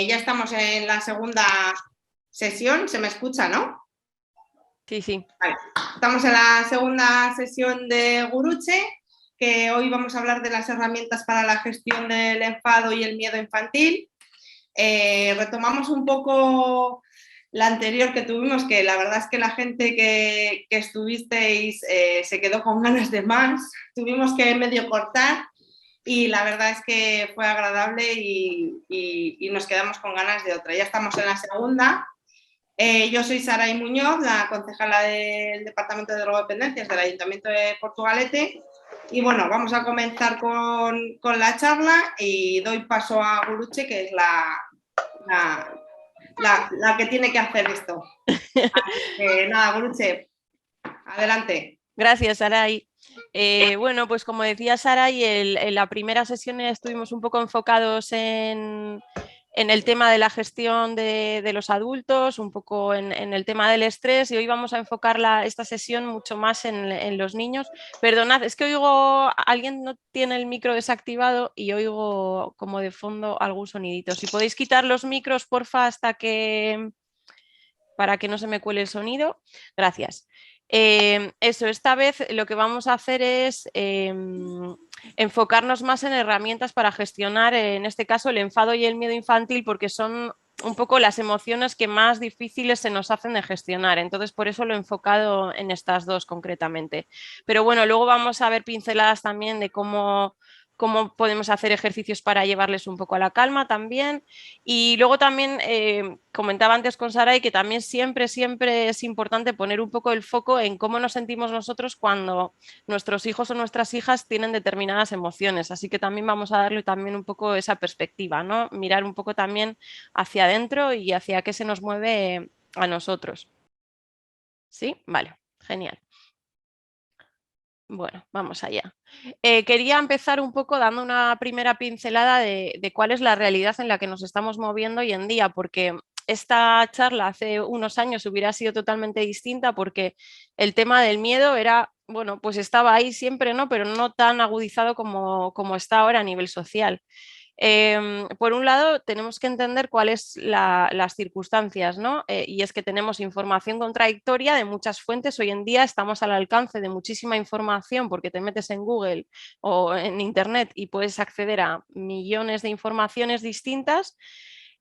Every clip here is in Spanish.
Ya estamos en la segunda sesión, se me escucha, ¿no? Sí, sí. Vale. Estamos en la segunda sesión de Guruche, que hoy vamos a hablar de las herramientas para la gestión del enfado y el miedo infantil. Retomamos un poco la anterior que tuvimos, que la verdad es que la gente que estuvisteis se quedó con ganas de más. Tuvimos que medio cortar y la verdad es que fue agradable y nos quedamos con ganas de otra. Ya estamos en la segunda. Yo soy Saray Muñoz, la concejala del Departamento de Drogodependencias del Ayuntamiento de Portugalete. Y bueno, vamos a comenzar con la charla y doy paso a Guruche, que es la que tiene que hacer esto. Nada, Guruche, adelante. Gracias, Saray. Bueno, pues como decía Saray, en la primera sesión estuvimos un poco enfocados en el tema de la gestión de los adultos, un poco en el tema del estrés, y hoy vamos a enfocar esta sesión mucho más en los niños. Perdonad, es que oigo, alguien no tiene el micro desactivado y oigo como de fondo algún sonidito. Si podéis quitar los micros, porfa, para que no se me cuele el sonido. Gracias. Eso, esta vez lo que vamos a hacer es enfocarnos más en herramientas para gestionar, en este caso, el enfado y el miedo infantil, porque son un poco las emociones que más difíciles se nos hacen de gestionar. Entonces, por eso lo he enfocado en estas dos concretamente. Pero bueno, luego vamos a ver pinceladas también de cómo podemos hacer ejercicios para llevarles un poco a la calma también. Y luego también comentaba antes con Saray que también siempre es importante poner un poco el foco en cómo nos sentimos nosotros cuando nuestros hijos o nuestras hijas tienen determinadas emociones. Así que también vamos a darle también un poco esa perspectiva, ¿no? Mirar un poco también hacia adentro y hacia qué se nos mueve a nosotros. ¿Sí? Vale, genial. Bueno, vamos allá. Quería empezar un poco dando una primera pincelada de cuál es la realidad en la que nos estamos moviendo hoy en día, porque esta charla hace unos años hubiera sido totalmente distinta porque el tema del miedo era, bueno, pues estaba ahí siempre, ¿no? Pero no tan agudizado como está ahora a nivel social. Por un lado, tenemos que entender cuáles las circunstancias, ¿no? Y es que tenemos información contradictoria de muchas fuentes. Hoy en día estamos al alcance de muchísima información porque te metes en Google o en Internet y puedes acceder a millones de informaciones distintas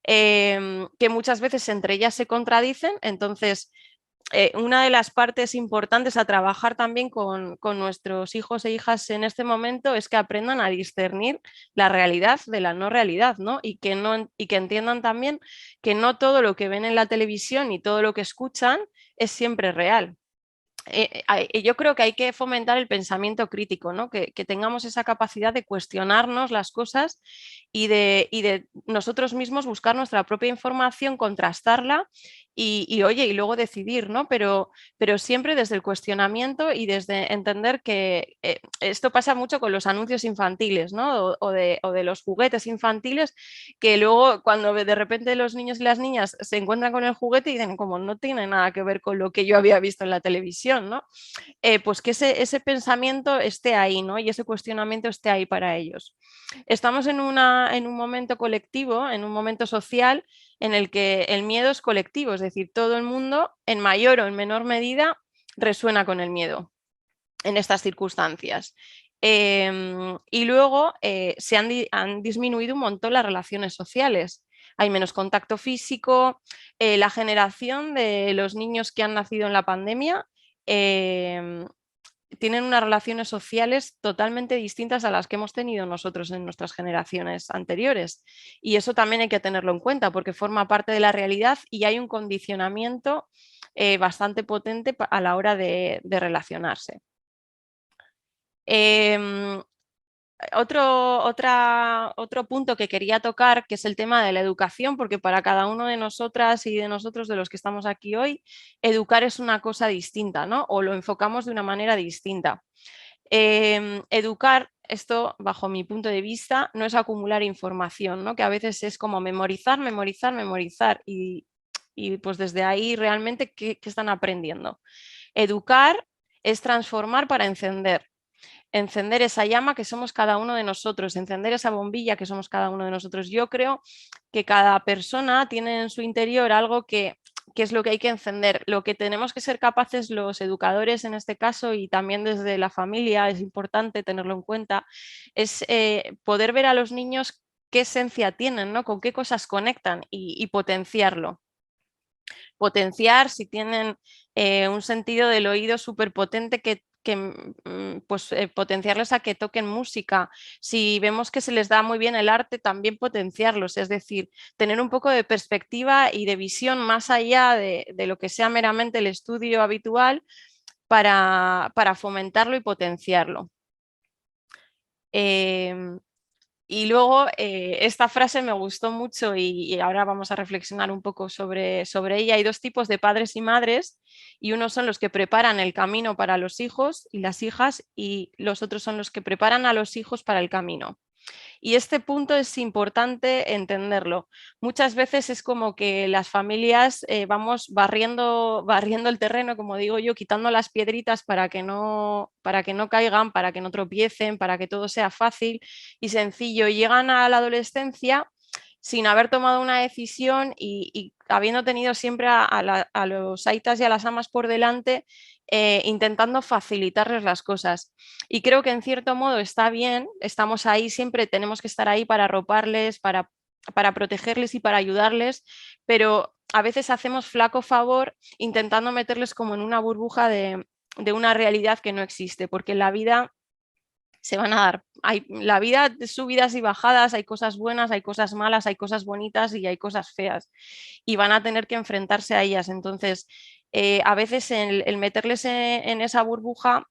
que muchas veces entre ellas se contradicen. Entonces, una de las partes importantes a trabajar también con nuestros hijos e hijas en este momento es que aprendan a discernir la realidad de la no realidad, ¿no? Y que entiendan también que no todo lo que ven en la televisión y todo lo que escuchan es siempre real. Yo creo que hay que fomentar el pensamiento crítico, ¿no? Que tengamos esa capacidad de cuestionarnos las cosas y de nosotros mismos buscar nuestra propia información, contrastarla oye, y luego decidir, ¿no? Pero siempre desde el cuestionamiento y desde entender que esto pasa mucho con los anuncios infantiles, ¿no? O de los juguetes infantiles, que luego cuando de repente los niños y las niñas se encuentran con el juguete y dicen, como no tiene nada que ver con lo que yo había visto en la televisión, ¿no? Pues que ese pensamiento esté ahí, ¿no? Y ese cuestionamiento esté ahí para ellos. Estamos en un momento colectivo, en un momento social en el que el miedo es colectivo, es decir, todo el mundo en mayor o en menor medida resuena con el miedo en estas circunstancias. Y luego han disminuido un montón las relaciones sociales. Hay menos contacto físico. La generación de los niños que han nacido en la pandemia tienen unas relaciones sociales totalmente distintas a las que hemos tenido nosotros en nuestras generaciones anteriores. Y eso también hay que tenerlo en cuenta porque forma parte de la realidad y hay un condicionamiento bastante potente a la hora de relacionarse. Otro punto que quería tocar, que es el tema de la educación, porque para cada uno de nosotras y de nosotros, de los que estamos aquí hoy, educar es una cosa distinta, ¿no? O lo enfocamos de una manera distinta. Educar, esto bajo mi punto de vista, no es acumular información, ¿no? Que a veces es como memorizar, memorizar, memorizar y pues desde ahí realmente, ¿qué están aprendiendo? Educar es transformar para encender. encender esa llama que somos cada uno de nosotros, encender esa bombilla que somos cada uno de nosotros. Yo creo que cada persona tiene en su interior algo que es lo que hay que encender. Lo que tenemos que ser capaces los educadores en este caso y también desde la familia, es importante tenerlo en cuenta, es poder ver a los niños qué esencia tienen, ¿no? Con qué cosas conectan y potenciarlo. Potenciar si tienen un sentido del oído súper potente pues, potenciarles a que toquen música. Si vemos que se les da muy bien el arte, también potenciarlos, es decir, tener un poco de perspectiva y de visión más allá de lo que sea meramente el estudio habitual para fomentarlo y potenciarlo. Y luego esta frase me gustó mucho y ahora vamos a reflexionar un poco sobre ella. Hay dos tipos de padres y madres y unos son los que preparan el camino para los hijos y las hijas y los otros son los que preparan a los hijos para el camino. Y este punto es importante entenderlo. Muchas veces es como que las familias vamos barriendo el terreno, como digo yo, quitando las piedritas para que no caigan, para que no tropiecen, para que todo sea fácil y sencillo. Y llegan a la adolescencia sin haber tomado una decisión y habiendo tenido siempre a los aitas y a las amas por delante, intentando facilitarles las cosas. Y creo que en cierto modo está bien, estamos ahí, siempre tenemos que estar ahí para arroparles, para protegerles y para ayudarles, pero a veces hacemos flaco favor intentando meterles como en una burbuja de una realidad que no existe, porque en la vida se van a dar. La vida de subidas y bajadas, hay cosas buenas, hay cosas malas, hay cosas bonitas y hay cosas feas. Y van a tener que enfrentarse a ellas. Entonces, a veces el meterles en esa burbuja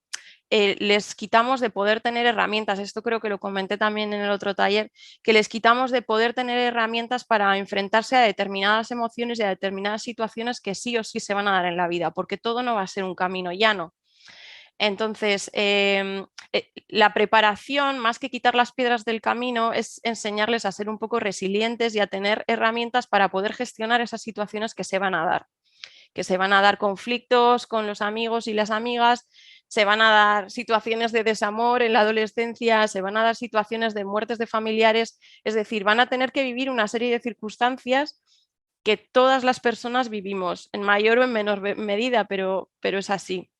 les quitamos de poder tener herramientas. Esto creo que lo comenté también en el otro taller, que les quitamos de poder tener herramientas para enfrentarse a determinadas emociones y a determinadas situaciones que sí o sí se van a dar en la vida, porque todo no va a ser un camino llano. Entonces, la preparación, más que quitar las piedras del camino, es enseñarles a ser un poco resilientes y a tener herramientas para poder gestionar esas situaciones que se van a dar. Que se van a dar conflictos con los amigos y las amigas, se van a dar situaciones de desamor en la adolescencia, se van a dar situaciones de muertes de familiares, es decir, van a tener que vivir una serie de circunstancias que todas las personas vivimos, en mayor o en menor medida, pero es así.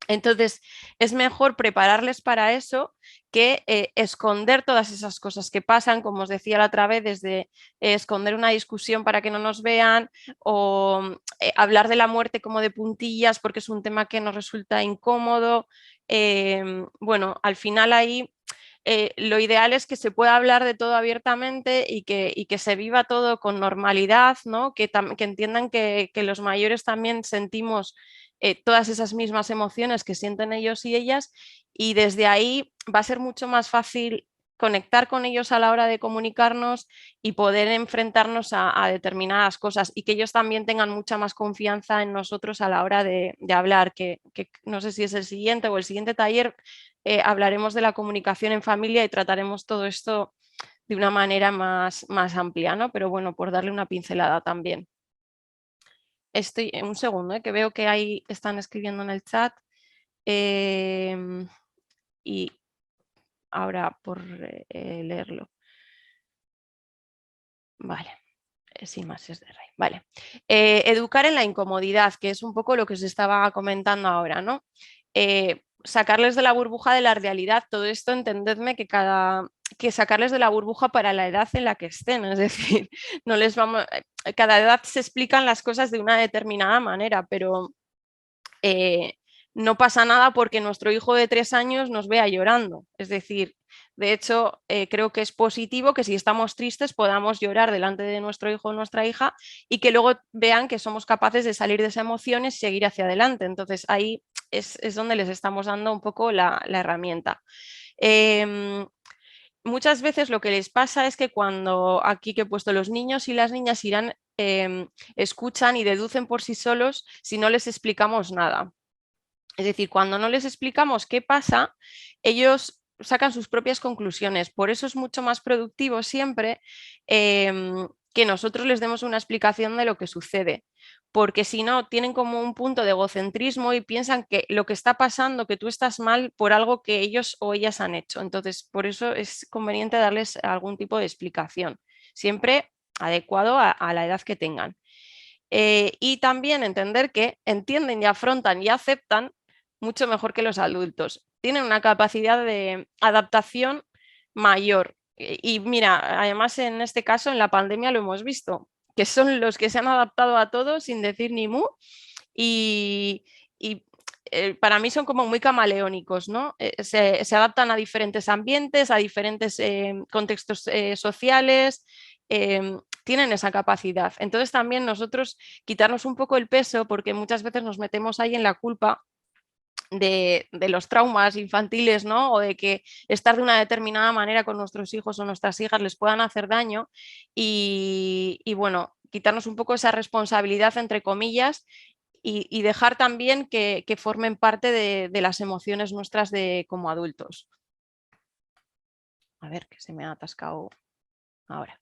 Entonces, es mejor prepararles para eso que esconder todas esas cosas que pasan, como os decía la otra vez, desde esconder una discusión para que no nos vean o hablar de la muerte como de puntillas porque es un tema que nos resulta incómodo. Bueno, al final ahí lo ideal es que se pueda hablar de todo abiertamente y que se viva todo con normalidad, ¿no? Que entiendan que los mayores también sentimos todas esas mismas emociones que sienten ellos y ellas y desde ahí va a ser mucho más fácil conectar con ellos a la hora de comunicarnos y poder enfrentarnos a determinadas cosas y que ellos también tengan mucha más confianza en nosotros a la hora de hablar, que no sé si es el siguiente o el siguiente taller, hablaremos de la comunicación en familia y trataremos todo esto de una manera más amplia, ¿no? Pero bueno, por darle una pincelada también. Estoy en un segundo, que veo que ahí están escribiendo en el chat. Y ahora por leerlo. Vale, sin más es de rey. Vale. Educar en la incomodidad, que es un poco lo que os estaba comentando ahora, ¿no? Sacarles de la burbuja de la realidad, todo esto entendedme que sacarles de la burbuja para la edad en la que estén, es decir, no les vamos, cada edad se explican las cosas de una determinada manera, pero no pasa nada porque nuestro hijo de 3 años nos vea llorando, es decir, de hecho, creo que es positivo que si estamos tristes podamos llorar delante de nuestro hijo o nuestra hija y que luego vean que somos capaces de salir de esa emoción y seguir hacia adelante. Entonces ahí es donde les estamos dando un poco la herramienta. Muchas veces lo que les pasa es que cuando aquí que he puesto los niños y las niñas irán, escuchan y deducen por sí solos si no les explicamos nada. Es decir, cuando no les explicamos qué pasa, ellos sacan sus propias conclusiones. Por eso es mucho más productivo siempre que nosotros les demos una explicación de lo que sucede, porque si no, tienen como un punto de egocentrismo y piensan que lo que está pasando, que tú estás mal por algo que ellos o ellas han hecho. Entonces, por eso es conveniente darles algún tipo de explicación, siempre adecuado a la edad que tengan. Y también entender que entienden y afrontan y aceptan mucho mejor que los adultos. Tienen una capacidad de adaptación mayor. Y mira, además en este caso, en la pandemia lo hemos visto, que son los que se han adaptado a todo sin decir ni mu y para mí son como muy camaleónicos, ¿no? Se adaptan a diferentes ambientes, a diferentes contextos sociales, tienen esa capacidad. Entonces también nosotros quitarnos un poco el peso, porque muchas veces nos metemos ahí en la culpa de los traumas infantiles, ¿no? O de que estar de una determinada manera con nuestros hijos o nuestras hijas les puedan hacer daño y bueno, quitarnos un poco esa responsabilidad, entre comillas, y dejar también que formen parte de las emociones nuestras como adultos. A ver, que se me ha atascado ahora.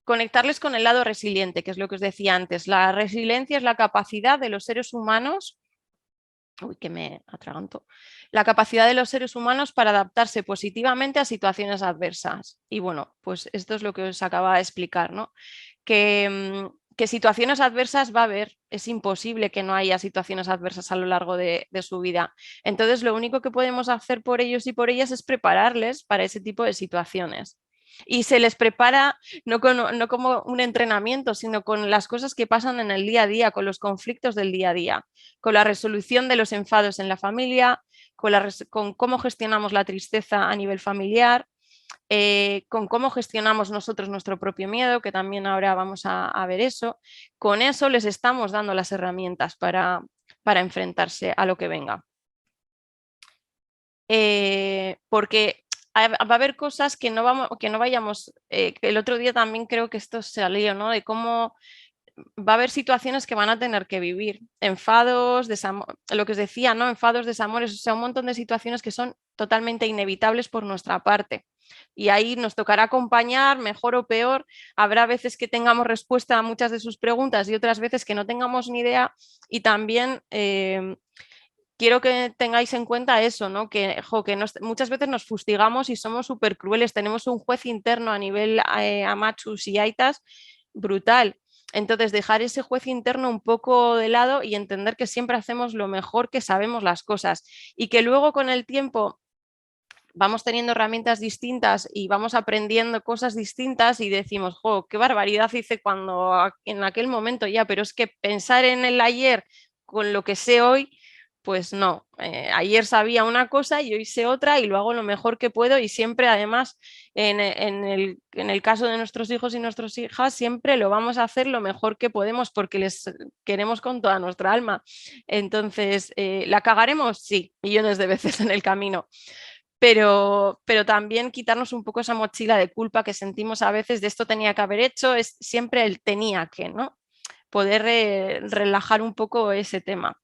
Conectarles con el lado resiliente, que es lo que os decía antes. La resiliencia es la capacidad de los seres humanos, uy, que me atraganto, la capacidad de los seres humanos para adaptarse positivamente a situaciones adversas. Y bueno, pues esto es lo que os acababa de explicar, ¿no? Que situaciones adversas va a haber, es imposible que no haya situaciones adversas a lo largo de su vida. Entonces, lo único que podemos hacer por ellos y por ellas es prepararles para ese tipo de situaciones. Y se les prepara no como un entrenamiento, sino con las cosas que pasan en el día a día, con los conflictos del día a día, con la resolución de los enfados en la familia, con cómo gestionamos la tristeza a nivel familiar, con cómo gestionamos nosotros nuestro propio miedo, que también ahora vamos a ver eso. Con eso les estamos dando las herramientas para enfrentarse a lo que venga. Porque va a haber cosas que que no vayamos, que el otro día también creo que esto salió, ¿no? De cómo va a haber situaciones que van a tener que vivir, enfados, lo que os decía, ¿no? Enfados, desamores, o sea, un montón de situaciones que son totalmente inevitables por nuestra parte. Y ahí nos tocará acompañar, mejor o peor. Habrá veces que tengamos respuesta a muchas de sus preguntas y otras veces que no tengamos ni idea. Y también quiero que tengáis en cuenta eso, ¿no? Que muchas veces nos fustigamos y somos súper crueles. Tenemos un juez interno a nivel amachus y aitas brutal. Entonces, dejar ese juez interno un poco de lado y entender que siempre hacemos lo mejor que sabemos las cosas y que luego con el tiempo vamos teniendo herramientas distintas y vamos aprendiendo cosas distintas y decimos, jo, qué barbaridad hice cuando en aquel momento ya, pero es que pensar en el ayer con lo que sé hoy, pues no, ayer sabía una cosa y hoy sé otra y lo hago lo mejor que puedo y siempre además en el caso de nuestros hijos y nuestras hijas siempre lo vamos a hacer lo mejor que podemos porque les queremos con toda nuestra alma. Entonces, ¿la cagaremos? Sí, millones de veces en el camino, pero también quitarnos un poco esa mochila de culpa que sentimos a veces de esto tenía que haber hecho, es siempre el tenía que, ¿no? Poder relajar un poco ese tema.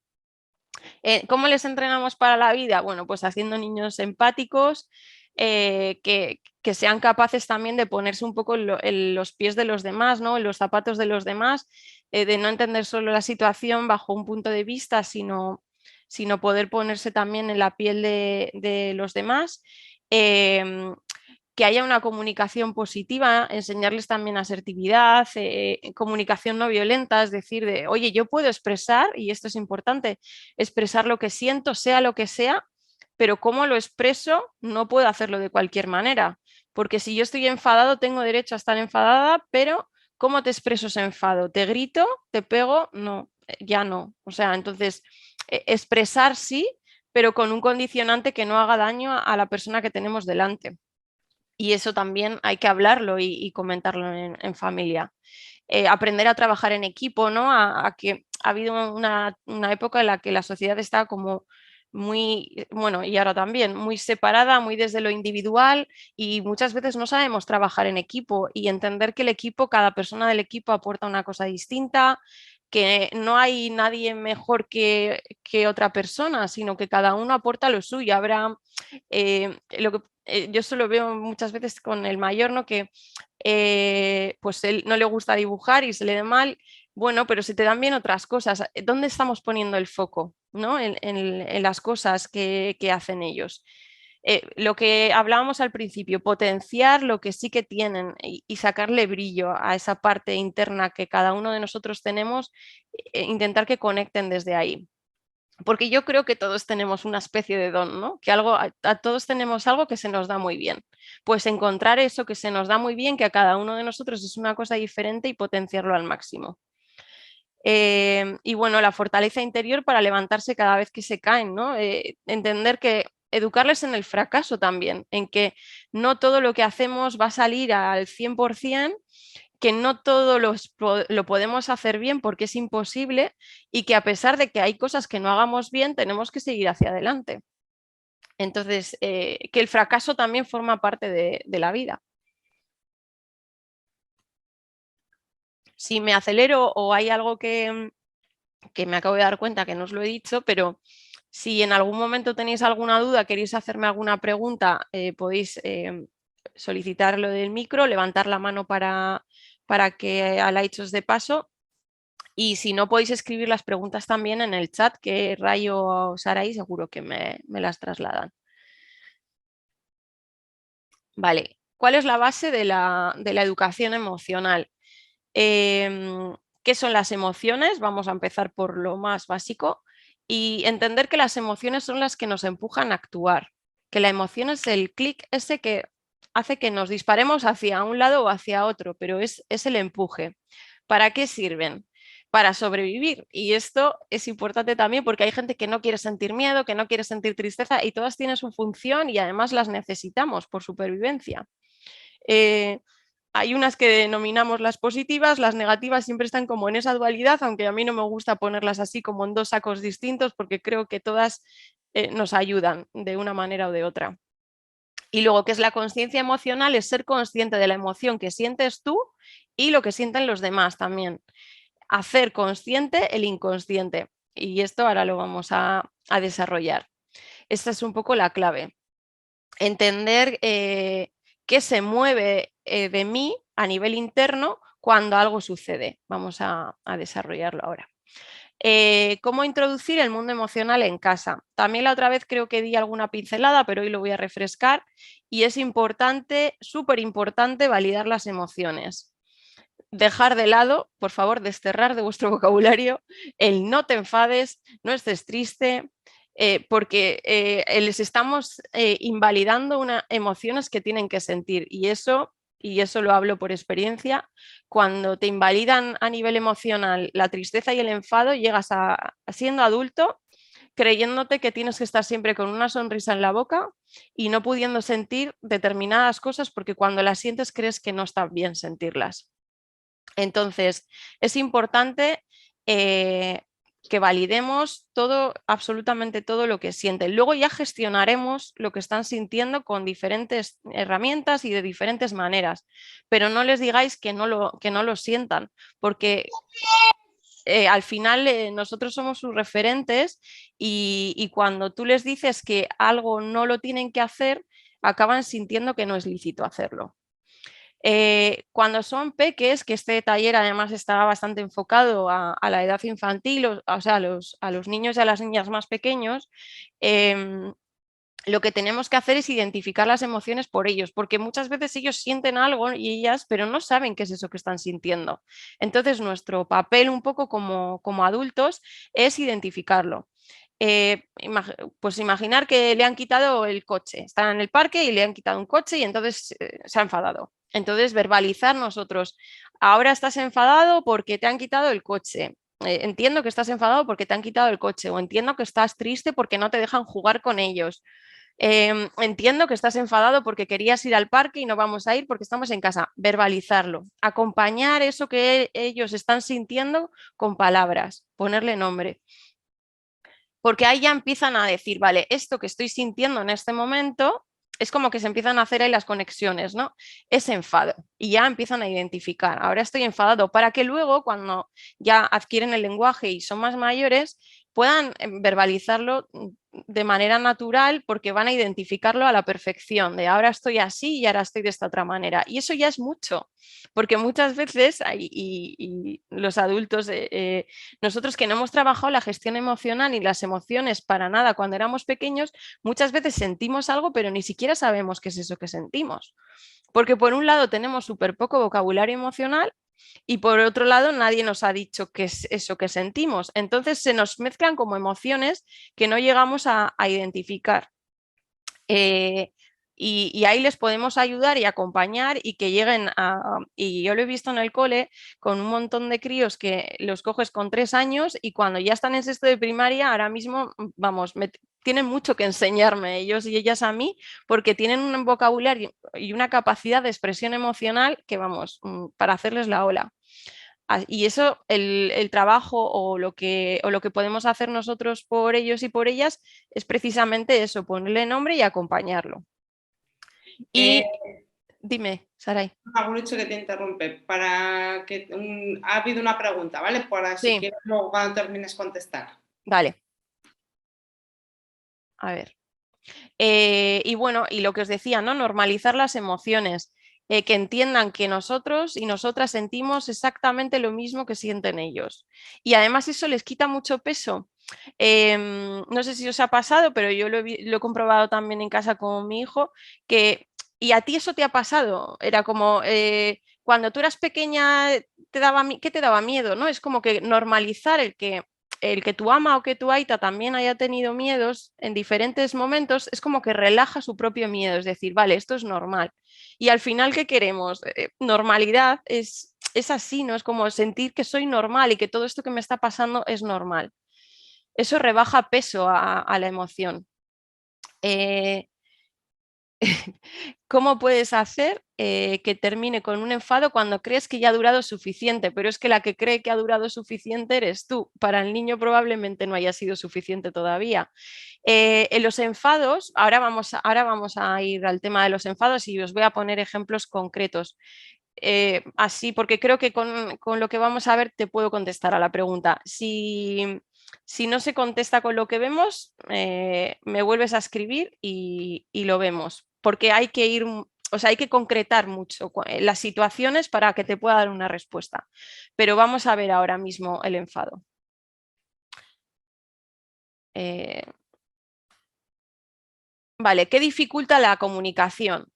¿Cómo les entrenamos para la vida? Bueno, pues haciendo niños empáticos, que sean capaces también de ponerse un poco en los pies de los demás, ¿no? En los zapatos de los demás, de no entender solo la situación bajo un punto de vista, sino poder ponerse también en la piel de los demás. Que haya una comunicación positiva, enseñarles también asertividad, comunicación no violenta, es decir, de, oye, yo puedo expresar, y esto es importante, expresar lo que siento, sea lo que sea, pero cómo lo expreso no puedo hacerlo de cualquier manera, porque si yo estoy enfadado, tengo derecho a estar enfadada, pero ¿cómo te expreso ese enfado? ¿Te grito? ¿Te pego? No, ya no. O sea, entonces, expresar sí, pero con un condicionante que no haga daño a la persona que tenemos delante. Y eso también hay que hablarlo y comentarlo en familia. Aprender a trabajar en equipo, ¿no? A que ha habido una época en la que la sociedad está como muy, bueno, y ahora también, muy separada, muy desde lo individual y muchas veces no sabemos trabajar en equipo y entender que el equipo, cada persona del equipo aporta una cosa distinta, que no hay nadie mejor que otra persona, sino que cada uno aporta lo suyo. Habrá lo que yo eso lo veo muchas veces con el mayor, ¿no? Que pues él no le gusta dibujar y se le da mal. Bueno, pero se te dan bien otras cosas. ¿Dónde estamos poniendo el foco, ¿no? En las cosas que hacen ellos. Lo que hablábamos al principio, potenciar lo que sí que tienen y sacarle brillo a esa parte interna que cada uno de nosotros tenemos, intentar que conecten desde ahí. Porque yo creo que todos tenemos una especie de don, ¿no? Que a todos tenemos algo que se nos da muy bien. Pues encontrar eso que se nos da muy bien, que a cada uno de nosotros es una cosa diferente y potenciarlo al máximo. Y bueno, la fortaleza interior para levantarse cada vez que se caen, ¿no? Entender que educarles en el fracaso también, en que no todo lo que hacemos va a salir al 100%, que no todo lo podemos hacer bien porque es imposible y que a pesar de que hay cosas que no hagamos bien, tenemos que seguir hacia adelante. Entonces, que el fracaso también forma parte de la vida. Si me acelero o hay algo que me acabo de dar cuenta que no os lo he dicho, pero si en algún momento tenéis alguna duda, queréis hacerme alguna pregunta, podéis solicitar lo del micro, levantar la mano para que Alaich os dé paso. Y si no, podéis escribir las preguntas también en el chat, que Rayo o Sarai seguro que me las trasladan. Vale, ¿cuál es la base de la educación emocional? ¿Qué son las emociones? Vamos a empezar por lo más básico y entender que las emociones son las que nos empujan a actuar, que la emoción es el clic ese que hace que nos disparemos hacia un lado o hacia otro, pero es el empuje. ¿Para qué sirven? Para sobrevivir. Y esto es importante también porque hay gente que no quiere sentir miedo, que no quiere sentir tristeza y todas tienen su función y además las necesitamos por supervivencia. Hay unas que denominamos las positivas, las negativas siempre están como en esa dualidad, aunque a mí no me gusta ponerlas así como en dos sacos distintos porque creo que todas nos ayudan de una manera o de otra. Y luego, ¿qué es la conciencia emocional? Es ser consciente de la emoción que sientes tú y lo que sienten los demás también. Hacer consciente el inconsciente. Y esto ahora lo vamos a desarrollar. Esta es un poco la clave. Entender qué se mueve de mí a nivel interno cuando algo sucede. Vamos a desarrollarlo ahora. ¿Cómo introducir el mundo emocional en casa? También la otra vez creo que di alguna pincelada, pero hoy lo voy a refrescar. Y es importante, súper importante, validar las emociones. Dejar de lado, por favor, desterrar de vuestro vocabulario el no te enfades, no estés triste, porque les estamos invalidando emociones que tienen que sentir y eso lo hablo por experiencia, cuando te invalidan a nivel emocional la tristeza y el enfado, llegas siendo adulto creyéndote que tienes que estar siempre con una sonrisa en la boca y no pudiendo sentir determinadas cosas porque cuando las sientes crees que no está bien sentirlas. Entonces, es importante que validemos todo, absolutamente todo lo que sienten. Luego ya gestionaremos lo que están sintiendo con diferentes herramientas y de diferentes maneras, pero no les digáis que no lo sientan, porque al final nosotros somos sus referentes y cuando tú les dices que algo no lo tienen que hacer, acaban sintiendo que no es lícito hacerlo. Cuando son peques, que este taller además está bastante enfocado a la edad infantil, o sea, a los niños y a las niñas más pequeños, lo que tenemos que hacer es identificar las emociones por ellos, porque muchas veces ellos sienten algo y ellas, pero no saben qué es eso que están sintiendo. Entonces, nuestro papel un poco como adultos es identificarlo. Pues imaginar que le han quitado el coche, está en el parque y le han quitado un coche y entonces se ha enfadado. Entonces, verbalizar nosotros, ahora estás enfadado porque te han quitado el coche. Entiendo que estás enfadado porque te han quitado el coche o entiendo que estás triste porque no te dejan jugar con ellos. Entiendo que estás enfadado porque querías ir al parque y no vamos a ir porque estamos en casa. Verbalizarlo, acompañar eso que ellos están sintiendo con palabras, ponerle nombre. Porque ahí ya empiezan a decir, vale, esto que estoy sintiendo en este momento es como que se empiezan a hacer ahí las conexiones, ¿no? Es enfado y ya empiezan a identificar, ahora estoy enfadado, para que luego cuando ya adquieren el lenguaje y son más mayores, puedan verbalizarlo de manera natural, porque van a identificarlo a la perfección, de ahora estoy así y ahora estoy de esta otra manera. Y eso ya es mucho, porque muchas veces, y los adultos, nosotros que no hemos trabajado la gestión emocional ni las emociones para nada cuando éramos pequeños, muchas veces sentimos algo, pero ni siquiera sabemos qué es eso que sentimos. Porque por un lado tenemos súper poco vocabulario emocional y por otro lado nadie nos ha dicho qué es eso que sentimos. Entonces se nos mezclan como emociones que no llegamos a identificar. Y ahí les podemos ayudar y acompañar y que lleguen a... Y yo lo he visto en el cole con un montón de críos que los coges con 3 años y cuando ya están en sexto de primaria, ahora mismo, vamos, tienen mucho que enseñarme ellos y ellas a mí porque tienen un vocabulario y una capacidad de expresión emocional que, vamos, para hacerles la ola. Y eso, el trabajo o lo que podemos hacer nosotros por ellos y por ellas es precisamente eso, ponerle nombre y acompañarlo. Eh, Y dime, Saray. Guruche, que te interrumpe, para que ha habido una pregunta, ¿vale? Para si Sí, quieres luego cuando termines contestar. vale. A ver. Y bueno, y lo que os decía, ¿no? Normalizar las emociones, que entiendan que nosotros y nosotras sentimos exactamente lo mismo que sienten ellos. Y además eso les quita mucho peso. No sé si os ha pasado, pero yo lo he comprobado también en casa con mi hijo, que, y a ti eso te ha pasado, era como cuando tú eras pequeña, ¿qué te daba miedo? ¿No? Es como que normalizar el que tu ama o que tu aita también haya tenido miedos en diferentes momentos, es como que relaja su propio miedo, es decir, vale, esto es normal. Y al final, ¿qué queremos? Normalidad es así, ¿no? Es como sentir que soy normal y que todo esto que me está pasando es normal. Eso rebaja peso a la emoción. Eh, ¿Cómo puedes hacer que termine con un enfado cuando crees que ya ha durado suficiente? Pero es que la que cree que ha durado suficiente eres tú. Para el niño probablemente no haya sido suficiente todavía. En los enfados, ahora vamos a ir al tema de los enfados y os voy a poner ejemplos concretos. Así, porque creo que con lo que vamos a ver te puedo contestar a la pregunta. Si no se contesta con lo que vemos, me vuelves a escribir y lo vemos, porque hay que ir, o sea, hay que concretar mucho las situaciones para que te pueda dar una respuesta. Pero vamos a ver ahora mismo el enfado. Eh, vale, ¿qué dificulta la comunicación?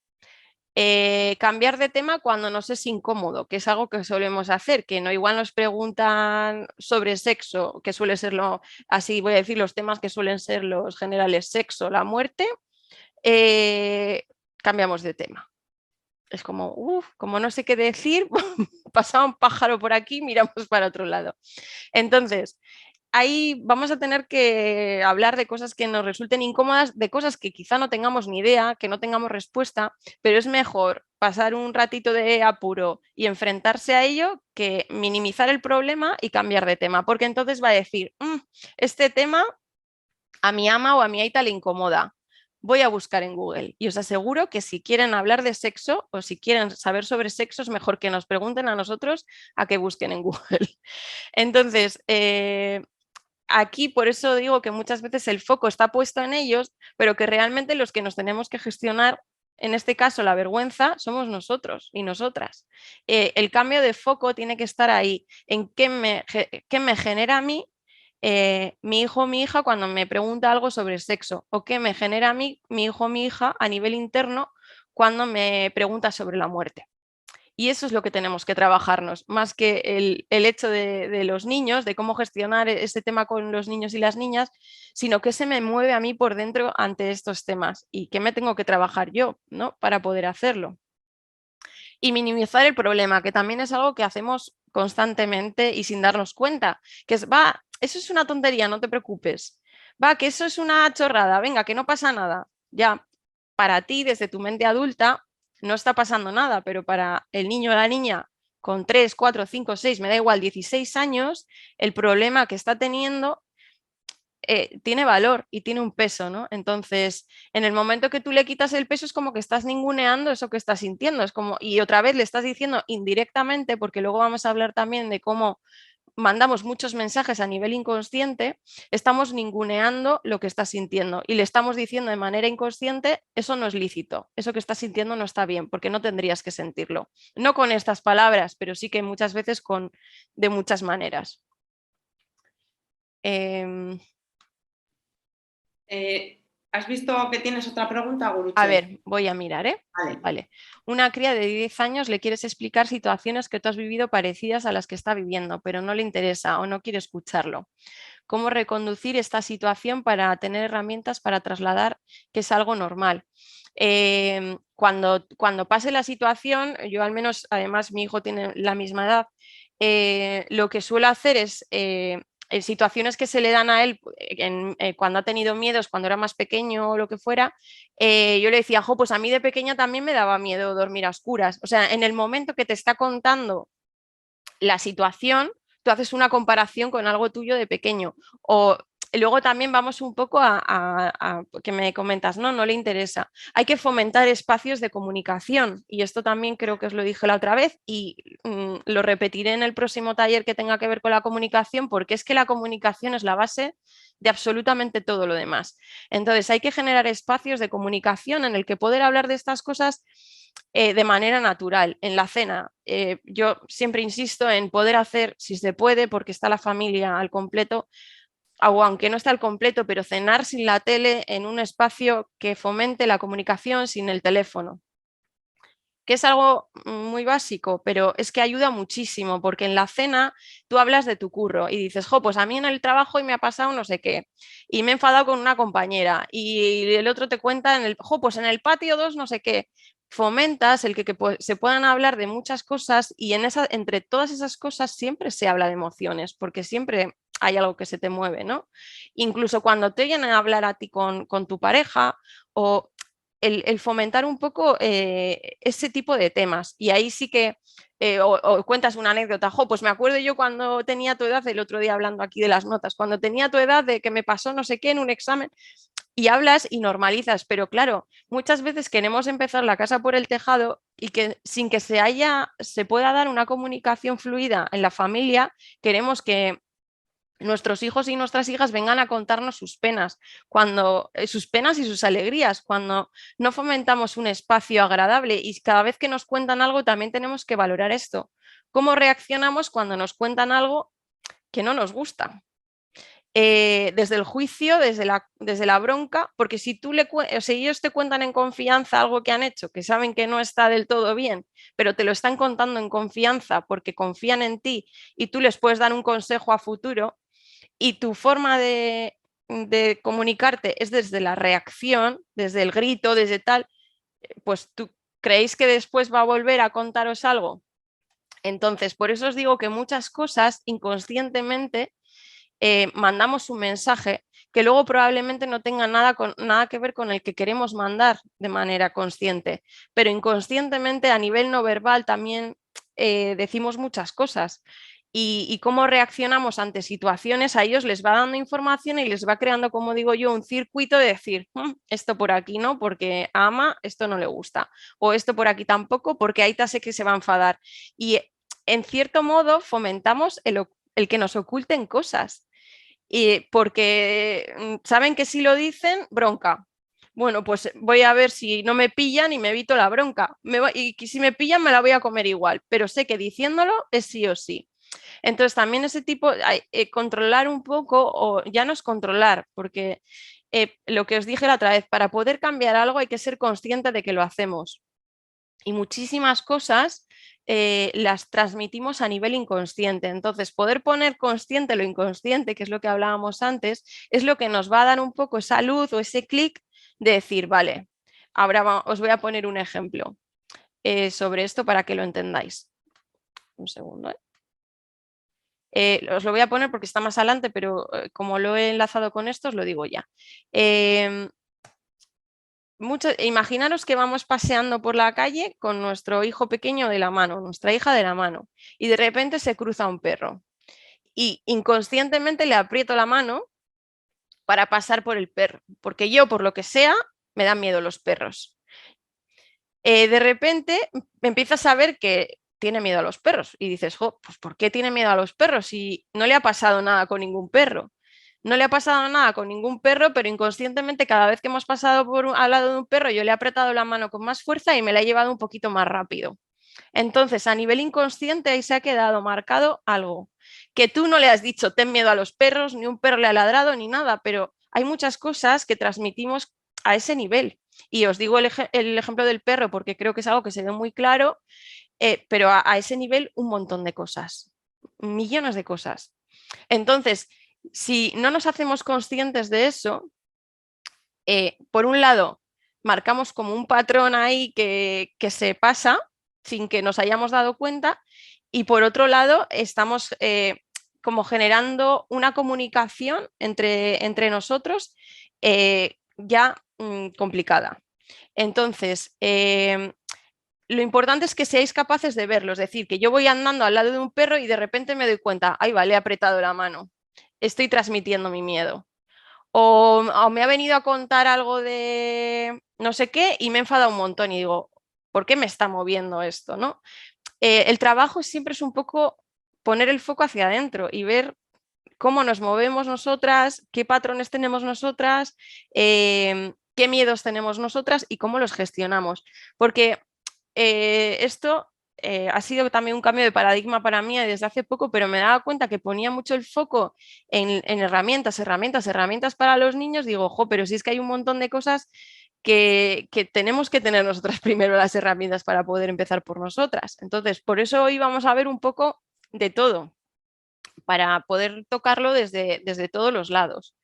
Cambiar de tema cuando nos es incómodo, que es algo que solemos hacer, que no igual nos preguntan sobre sexo, que suele ser así voy a decir los temas que suelen ser los generales, sexo, la muerte, eh, cambiamos de tema. Es como, como no sé qué decir, pasaba un pájaro por aquí, miramos para otro lado. Entonces, ahí vamos a tener que hablar de cosas que nos resulten incómodas, de cosas que quizá no tengamos ni idea, que no tengamos respuesta, pero es mejor pasar un ratito de apuro y enfrentarse a ello que minimizar el problema y cambiar de tema, porque entonces va a decir, este tema a mi ama o a mi aita le incomoda. Voy a buscar en Google y os aseguro que si quieren hablar de sexo o si quieren saber sobre sexo es mejor que nos pregunten a nosotros a que busquen en Google. Entonces, aquí por eso digo que muchas veces el foco está puesto en ellos, pero que realmente los que nos tenemos que gestionar, en este caso la vergüenza, somos nosotros y nosotras. El cambio de foco tiene que estar ahí, en qué me genera a mí mi hijo o mi hija cuando me pregunta algo sobre sexo, o qué me genera a mí mi hijo o mi hija a nivel interno cuando me pregunta sobre la muerte. Y eso es lo que tenemos que trabajarnos, más que el hecho de los niños, de cómo gestionar este tema con los niños y las niñas, sino que se me mueve a mí por dentro ante estos temas y qué me tengo que trabajar yo, ¿no? Para poder hacerlo. Y minimizar el problema, que también es algo que hacemos constantemente y sin darnos cuenta, que es, va, eso es una tontería, no te preocupes. Va, que eso es una chorrada, venga, que no pasa nada. Ya, para ti, desde tu mente adulta, no está pasando nada, pero para el niño o la niña con 3, 4, 5, 6, me da igual, 16 años, el problema que está teniendo tiene valor y tiene un peso, ¿no? Entonces, en el momento que tú le quitas el peso es como que estás ninguneando eso que estás sintiendo, es como, y otra vez le estás diciendo indirectamente, porque luego vamos a hablar también de cómo mandamos muchos mensajes a nivel inconsciente, estamos ninguneando lo que estás sintiendo y le estamos diciendo de manera inconsciente, eso no es lícito, eso que estás sintiendo no está bien, porque no tendrías que sentirlo. No con estas palabras, pero sí que muchas veces de muchas maneras. ¿Has visto que tienes otra pregunta, Guruche? A ver, voy a mirar, ¿eh? Vale. Una cría de 10 años le quieres explicar situaciones que tú has vivido parecidas a las que está viviendo, pero no le interesa o no quiere escucharlo. ¿Cómo reconducir esta situación para tener herramientas para trasladar que es algo normal? Cuando pase la situación, yo al menos, además mi hijo tiene la misma edad, lo que suelo hacer es en situaciones que se le dan a él cuando ha tenido miedos, cuando era más pequeño o lo que fuera, yo le decía, jo, pues a mí de pequeña también me daba miedo dormir a oscuras. O sea, en el momento que te está contando la situación, tú haces una comparación con algo tuyo de pequeño. O luego también vamos un poco a que me comentas, no, no le interesa. Hay que fomentar espacios de comunicación y esto también creo que os lo dije la otra vez y lo repetiré en el próximo taller que tenga que ver con la comunicación porque es que la comunicación es la base de absolutamente todo lo demás. Entonces hay que generar espacios de comunicación en el que poder hablar de estas cosas de manera natural. En la cena, yo siempre insisto en poder hacer, si se puede, porque está la familia al completo, o aunque no está al completo, pero cenar sin la tele en un espacio que fomente la comunicación sin el teléfono, que es algo muy básico, pero es que ayuda muchísimo, porque en la cena tú hablas de tu curro y dices, jo, pues a mí en el trabajo y me ha pasado no sé qué, y me he enfadado con una compañera, y el otro te cuenta, jo, pues en el patio 2 no sé qué. Fomentas el que se puedan hablar de muchas cosas y entre todas esas cosas siempre se habla de emociones, porque siempre hay algo que se te mueve, ¿no? Incluso cuando te oyen a hablar a ti con tu pareja o el fomentar un poco ese tipo de temas. Y ahí sí que, o cuentas una anécdota, jo, pues me acuerdo yo cuando tenía tu edad, el otro día hablando aquí de las notas, cuando tenía tu edad de que me pasó no sé qué en un examen, y hablas y normalizas, pero claro, muchas veces queremos empezar la casa por el tejado y que sin que se pueda dar una comunicación fluida en la familia, queremos que nuestros hijos y nuestras hijas vengan a contarnos sus penas, sus penas y sus alegrías, cuando no fomentamos un espacio agradable y cada vez que nos cuentan algo también tenemos que valorar esto. ¿Cómo reaccionamos cuando nos cuentan algo que no nos gusta? Desde el juicio, desde la bronca, porque si si ellos te cuentan en confianza algo que han hecho, que saben que no está del todo bien, pero te lo están contando en confianza porque confían en ti y tú les puedes dar un consejo a futuro, y tu forma de comunicarte es desde la reacción, desde el grito, desde tal, pues tú creéis que después va a volver a contaros algo. Entonces, por eso os digo que muchas cosas inconscientemente mandamos un mensaje que luego probablemente no tenga nada que ver con el que queremos mandar de manera consciente, pero inconscientemente a nivel no verbal también decimos muchas cosas. Y cómo reaccionamos ante situaciones, a ellos les va dando información y les va creando, como digo yo, un circuito de decir, esto por aquí no, porque a Ama esto no le gusta, o esto por aquí tampoco, porque Aita sé que se va a enfadar. Y en cierto modo fomentamos el que nos oculten cosas. Y porque saben que si lo dicen, bronca. Bueno, pues voy a ver si no me pillan y me evito la bronca. Y si me pillan me la voy a comer igual, pero sé que diciéndolo es sí o sí. Entonces también ese tipo, controlar un poco, o ya no es controlar, porque lo que os dije la otra vez, para poder cambiar algo hay que ser consciente de que lo hacemos. Y muchísimas cosas las transmitimos a nivel inconsciente. Entonces, poder poner consciente lo inconsciente, que es lo que hablábamos antes, es lo que nos va a dar un poco esa luz o ese clic de decir, vale, ahora os voy a poner un ejemplo sobre esto para que lo entendáis. Un segundo. Os lo voy a poner porque está más adelante, pero como lo he enlazado con esto, os lo digo ya. Imaginaros que vamos paseando por la calle con nuestro hijo pequeño de la mano, nuestra hija de la mano, y de repente se cruza un perro. Y inconscientemente le aprieto la mano para pasar por el perro, porque yo, por lo que sea, me dan miedo los perros. De repente empiezas a ver que tiene miedo a los perros. Y dices, jo, pues ¿por qué tiene miedo a los perros si no le ha pasado nada con ningún perro? No le ha pasado nada con ningún perro, pero inconscientemente cada vez que hemos pasado al lado de un perro yo le he apretado la mano con más fuerza y me la he llevado un poquito más rápido. Entonces, a nivel inconsciente ahí se ha quedado marcado algo. Que tú no le has dicho, ten miedo a los perros, ni un perro le ha ladrado, ni nada, pero hay muchas cosas que transmitimos a ese nivel. Y os digo el ejemplo del perro porque creo que es algo que se ve muy claro, pero a ese nivel un montón de cosas, millones de cosas. Entonces, si no nos hacemos conscientes de eso, por un lado, marcamos como un patrón ahí que se pasa sin que nos hayamos dado cuenta y por otro lado, estamos como generando una comunicación entre nosotros ya complicada. Entonces, lo importante es que seáis capaces de verlo, es decir, que yo voy andando al lado de un perro y de repente me doy cuenta, ay, vale, he apretado la mano, estoy transmitiendo mi miedo. O me ha venido a contar algo de no sé qué y me he enfadado un montón y digo, ¿por qué me está moviendo esto? ¿No? El trabajo siempre es un poco poner el foco hacia adentro y ver cómo nos movemos nosotras, qué patrones tenemos nosotras, qué miedos tenemos nosotras y cómo los gestionamos. Porque esto ha sido también un cambio de paradigma para mí desde hace poco, pero me daba cuenta que ponía mucho el foco en herramientas para los niños. Digo, ojo, pero si es que hay un montón de cosas que tenemos que tener nosotras primero las herramientas para poder empezar por nosotras. Entonces, por eso hoy vamos a ver un poco de todo, para poder tocarlo desde todos los lados.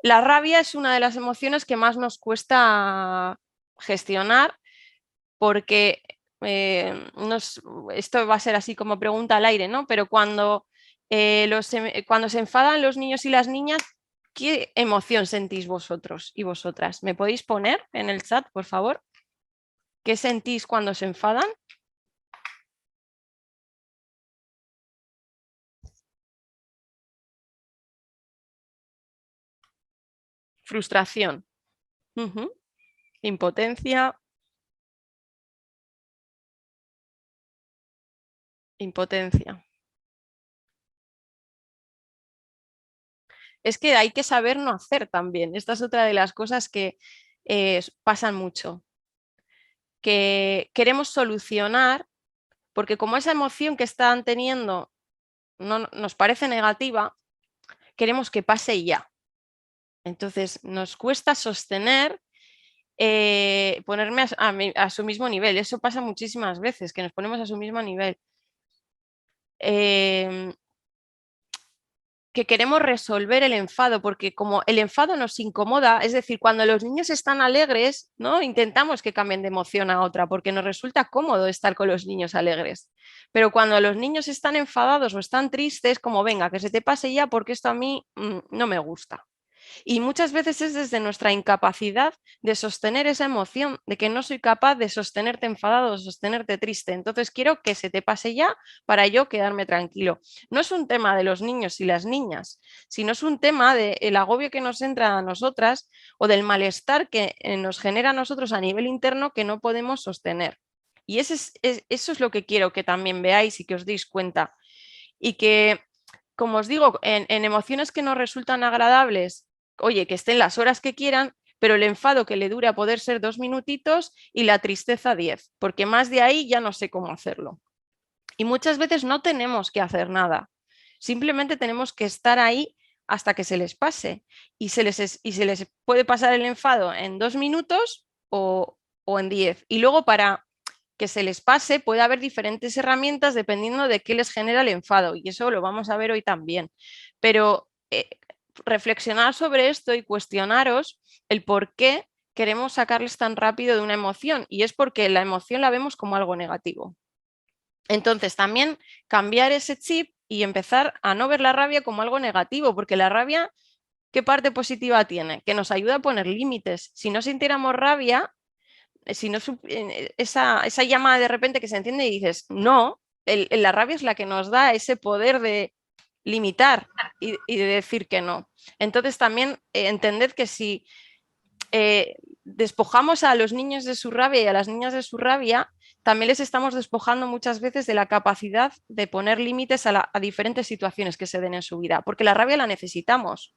La rabia es una de las emociones que más nos cuesta gestionar porque esto va a ser así como pregunta al aire, ¿no? Pero cuando se enfadan los niños y las niñas, ¿qué emoción sentís vosotros y vosotras? ¿Me podéis poner en el chat, por favor? ¿Qué sentís cuando se enfadan? Frustración, impotencia, impotencia. Es que hay que saber no hacer también. Esta es otra de las cosas que pasan mucho. Que queremos solucionar, porque como esa emoción que están teniendo no nos parece negativa, queremos que pase ya. Entonces nos cuesta sostener, ponerme a su mismo nivel. Eso pasa muchísimas veces, que nos ponemos a su mismo nivel. Que queremos resolver el enfado, porque como el enfado nos incomoda, es decir, cuando los niños están alegres, ¿no? Intentamos que cambien de emoción a otra, porque nos resulta cómodo estar con los niños alegres. Pero cuando los niños están enfadados o están tristes, como venga, que se te pase ya, porque esto a mí no me gusta. Y muchas veces es desde nuestra incapacidad de sostener esa emoción, de que no soy capaz de sostenerte enfadado, de sostenerte triste. Entonces quiero que se te pase ya para yo quedarme tranquilo. No es un tema de los niños y las niñas, sino es un tema del agobio que nos entra a nosotras o del malestar que nos genera a nosotros a nivel interno que no podemos sostener. Y eso es lo que quiero que también veáis y que os deis cuenta. Y que, como os digo, en emociones que nos resultan agradables, oye, que estén las horas que quieran, pero el enfado que le dure a poder ser 2 minutitos y la tristeza 10, porque más de ahí ya no sé cómo hacerlo. Y muchas veces no tenemos que hacer nada, simplemente tenemos que estar ahí hasta que se les pase. Y se les puede pasar el enfado en 2 minutos o en 10. Y luego para que se les pase puede haber diferentes herramientas dependiendo de qué les genera el enfado. Y eso lo vamos a ver hoy también. Pero reflexionar sobre esto y cuestionaros el por qué queremos sacarles tan rápido de una emoción. Y es porque la emoción la vemos como algo negativo. Entonces, también cambiar ese chip y empezar a no ver la rabia como algo negativo, porque la rabia, ¿qué parte positiva tiene? Que nos ayuda a poner límites. Si no sintiéramos rabia, si no esa llama de repente que se enciende y dices, no, la rabia es la que nos da ese poder de limitar y de decir que no. Entonces, también entended que si despojamos a los niños de su rabia y a las niñas de su rabia, también les estamos despojando muchas veces de la capacidad de poner límites a diferentes situaciones que se den en su vida, porque la rabia la necesitamos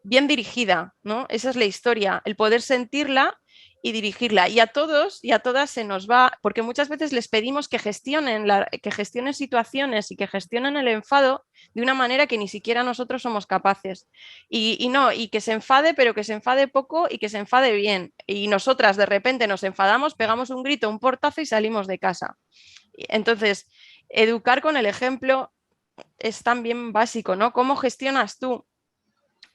bien dirigida, ¿no? Esa es la historia, el poder sentirla y dirigirla. Y a todos y a todas se nos va, porque muchas veces les pedimos que gestionen situaciones y que gestionen el enfado de una manera que ni siquiera nosotros somos capaces. Y que se enfade, pero que se enfade poco y que se enfade bien. Y nosotras de repente nos enfadamos, pegamos un grito, un portazo y salimos de casa. Entonces, educar con el ejemplo es también básico, ¿no? ¿Cómo gestionas tú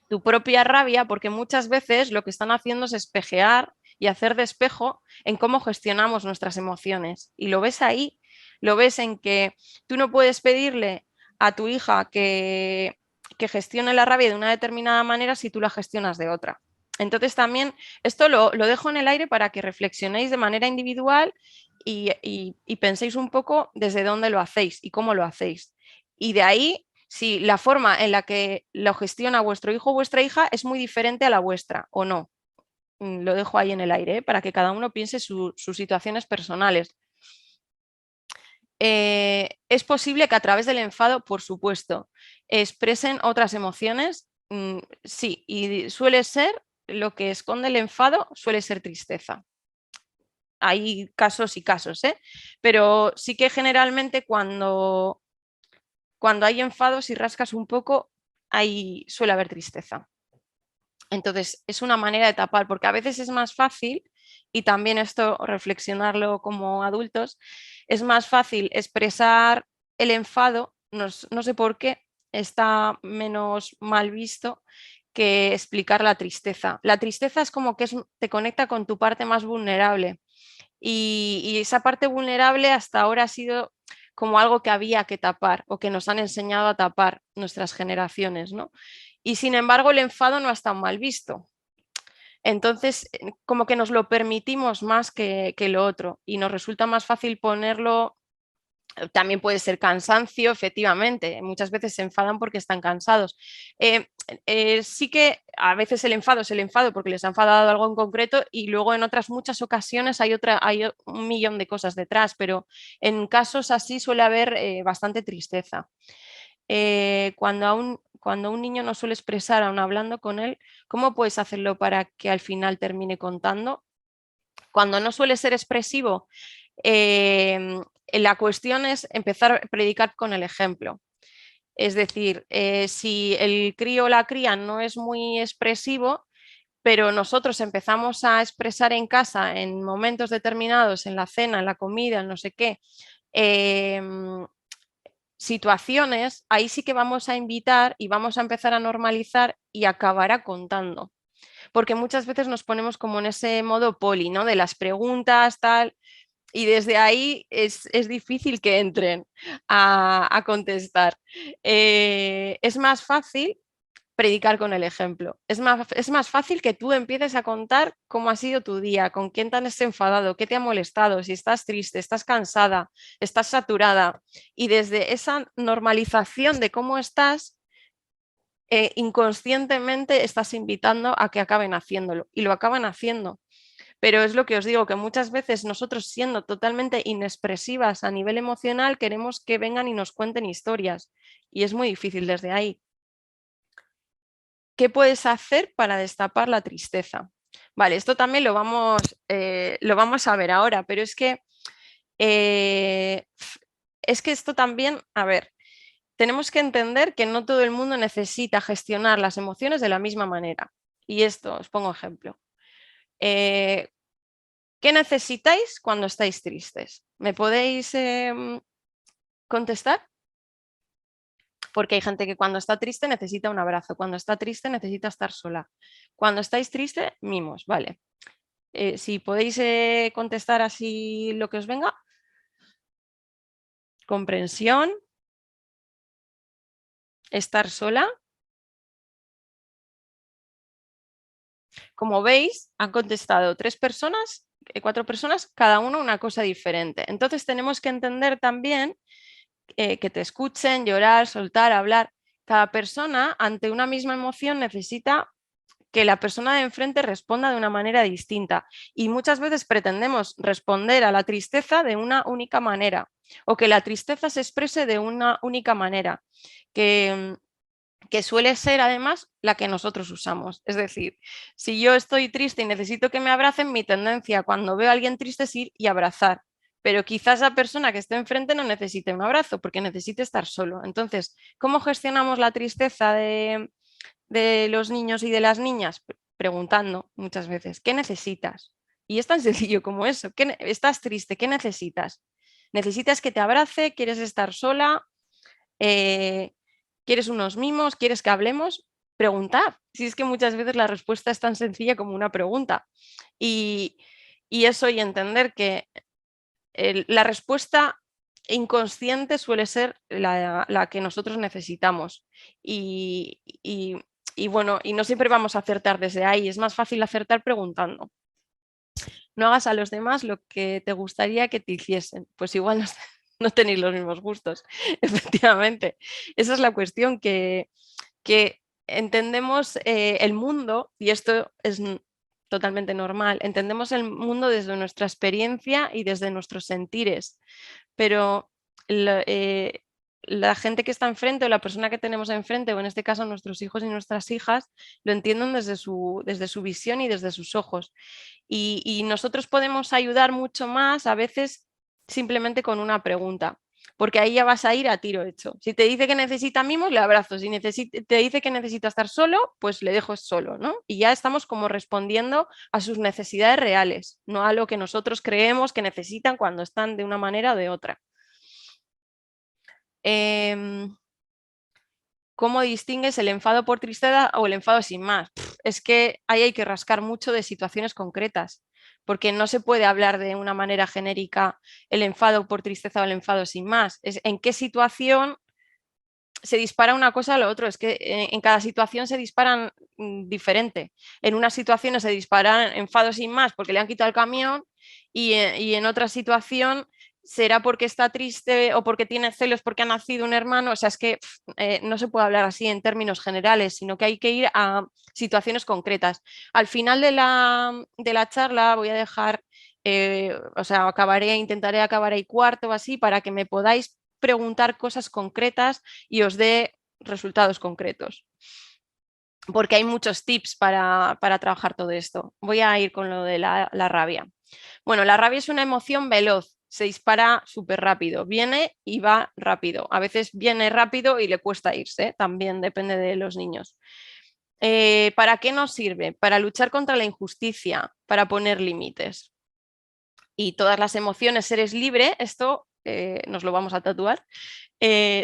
tu propia rabia? Porque muchas veces lo que están haciendo es espejear y hacer de espejo en cómo gestionamos nuestras emociones. Y lo ves ahí, lo ves en que tú no puedes pedirle a tu hija que gestione la rabia de una determinada manera si tú la gestionas de otra. Entonces también esto lo dejo en el aire para que reflexionéis de manera individual y penséis un poco desde dónde lo hacéis y cómo lo hacéis. Y de ahí, si la forma en la que lo gestiona vuestro hijo o vuestra hija es muy diferente a la vuestra o no. Lo dejo ahí en el aire, para que cada uno piense sus situaciones personales. Es posible que a través del enfado, por supuesto, expresen otras emociones. Sí, y suele ser, lo que esconde el enfado suele ser tristeza. Hay casos y casos, ¿eh? Pero sí que generalmente cuando hay enfados y rascas un poco, ahí suele haber tristeza. Entonces, es una manera de tapar, porque a veces es más fácil, y también esto reflexionarlo como adultos, es más fácil expresar el enfado, no sé por qué, está menos mal visto que explicar la tristeza. La tristeza es como que te conecta con tu parte más vulnerable y esa parte vulnerable hasta ahora ha sido como algo que había que tapar o que nos han enseñado a tapar nuestras generaciones, ¿no? Y sin embargo el enfado no ha estado mal visto. Entonces, como que nos lo permitimos más que lo otro y nos resulta más fácil ponerlo. También puede ser cansancio, efectivamente. Muchas veces se enfadan porque están cansados. Sí que a veces el enfado es el enfado porque les ha enfadado algo en concreto y luego en otras muchas ocasiones hay un millón de cosas detrás, pero en casos así suele haber bastante tristeza. Cuando un niño no suele expresar aún hablando con él, ¿cómo puedes hacerlo para que al final termine contando? Cuando no suele ser expresivo, la cuestión es empezar a predicar con el ejemplo. Es decir, si el crío o la cría no es muy expresivo, pero nosotros empezamos a expresar en casa en momentos determinados, en la cena, en la comida, en no sé qué, situaciones, ahí sí que vamos a invitar y vamos a empezar a normalizar y acabará contando. Porque muchas veces nos ponemos como en ese modo poli, ¿no? De las preguntas, tal, y desde ahí es difícil que entren a contestar. Es más fácil predicar con el ejemplo. Es más fácil que tú empieces a contar cómo ha sido tu día, con quién te has enfadado, qué te ha molestado, si estás triste, estás cansada, estás saturada. Y desde esa normalización de cómo estás, inconscientemente estás invitando a que acaben haciéndolo. Y lo acaban haciendo. Pero es lo que os digo, que muchas veces nosotros siendo totalmente inexpresivas a nivel emocional, queremos que vengan y nos cuenten historias. Y es muy difícil desde ahí. ¿Qué puedes hacer para destapar la tristeza? Vale, esto también lo vamos a ver ahora, pero eh, es que esto también, a ver, tenemos que entender que no todo el mundo necesita gestionar las emociones de la misma manera. Y esto, os pongo ejemplo. Eh, ¿Qué necesitáis cuando estáis tristes? ¿Me podéis contestar? Porque hay gente que cuando está triste necesita un abrazo, cuando está triste necesita estar sola. Cuando estáis triste, mimos, vale. Si podéis contestar así lo que os venga. Comprensión, estar sola. Como veis, han contestado cuatro personas, cada uno una cosa diferente. Entonces tenemos que entender también que te escuchen, llorar, soltar, hablar. Cada persona ante una misma emoción necesita que la persona de enfrente responda de una manera distinta. Y muchas veces pretendemos responder a la tristeza de una única manera o que la tristeza se exprese de una única manera, que suele ser además la que nosotros usamos. Es decir, si yo estoy triste y necesito que me abracen, mi tendencia cuando veo a alguien triste es ir y abrazar. Pero quizás la persona que esté enfrente no necesite un abrazo porque necesite estar solo. Entonces, ¿cómo gestionamos la tristeza de los niños y de las niñas? Preguntando muchas veces, ¿qué necesitas? Y es tan sencillo como eso. ¿Estás triste? ¿Qué necesitas? ¿Necesitas que te abrace? ¿Quieres estar sola? ¿Quieres unos mimos? ¿Quieres que hablemos? Preguntar. Si es que muchas veces la respuesta es tan sencilla como una pregunta. Y, y eso, y entender que la respuesta inconsciente suele ser la que nosotros necesitamos. Y bueno, y no siempre vamos a acertar desde ahí, es más fácil acertar preguntando. No hagas a los demás lo que te gustaría que te hiciesen. Pues igual no tenéis los mismos gustos, efectivamente. Esa es la cuestión, que entendemos el mundo, y esto es totalmente normal, entendemos el mundo desde nuestra experiencia y desde nuestros sentires, pero la gente que está enfrente o la persona que tenemos enfrente, o en este caso nuestros hijos y nuestras hijas, lo entienden desde su visión y desde sus ojos. Y nosotros podemos ayudar mucho más a veces simplemente con una pregunta, porque ahí ya vas a ir a tiro hecho. Si te dice que necesita mimos, le abrazo. Si te dice que necesita estar solo, pues le dejo solo, ¿no? Y ya estamos como respondiendo a sus necesidades reales, no a lo que nosotros creemos que necesitan cuando están de una manera o de otra. ¿Cómo distingues el enfado por tristeza o el enfado sin más? Es que ahí hay que rascar mucho de situaciones concretas, porque no se puede hablar de una manera genérica el enfado por tristeza o el enfado sin más. Es en qué situación se dispara una cosa a lo otro. Es que en cada situación se disparan diferente. En unas situaciones se disparan enfados sin más porque le han quitado el camión, y en otra situación será porque está triste o porque tiene celos porque ha nacido un hermano. O sea, es que no se puede hablar así en términos generales, sino que hay que ir a situaciones concretas. Al final de la charla voy a dejar, o sea, intentaré acabar ahí cuarto o así para que me podáis preguntar cosas concretas y os dé resultados concretos, porque hay muchos tips para trabajar todo esto. Voy a ir con lo de la rabia. Bueno, la rabia es una emoción veloz, se dispara súper rápido, viene y va rápido. A veces viene rápido y le cuesta irse, también depende de los niños. ¿Para qué nos sirve? Para luchar contra la injusticia, para poner límites. Y todas las emociones, eres libre, esto nos lo vamos a tatuar.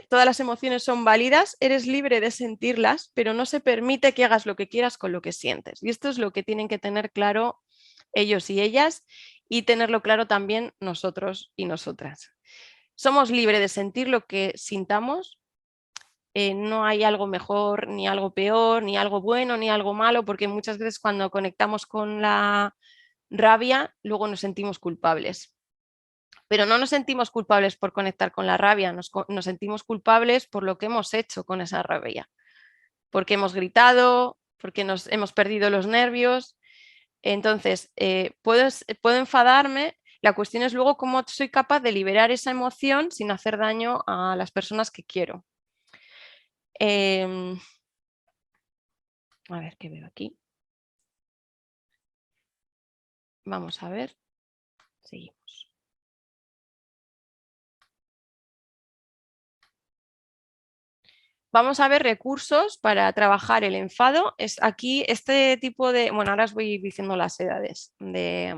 Todas las emociones son válidas, eres libre de sentirlas, pero no se permite que hagas lo que quieras con lo que sientes. Y esto es lo que tienen que tener claro ellos y ellas, y tenerlo claro también nosotros y nosotras. Somos libres de sentir lo que sintamos. No hay algo mejor, ni algo peor, ni algo bueno, ni algo malo, porque muchas veces cuando conectamos con la rabia, luego nos sentimos culpables. Pero no nos sentimos culpables por conectar con la rabia, nos sentimos culpables por lo que hemos hecho con esa rabia, porque hemos gritado, porque nos hemos perdido los nervios. Entonces, puedo enfadarme, la cuestión es luego cómo soy capaz de liberar esa emoción sin hacer daño a las personas que quiero. A ver qué veo aquí. Vamos a ver. Seguimos. Vamos a ver recursos para trabajar el enfado. Es aquí este tipo de... Bueno, ahora os voy diciendo las edades de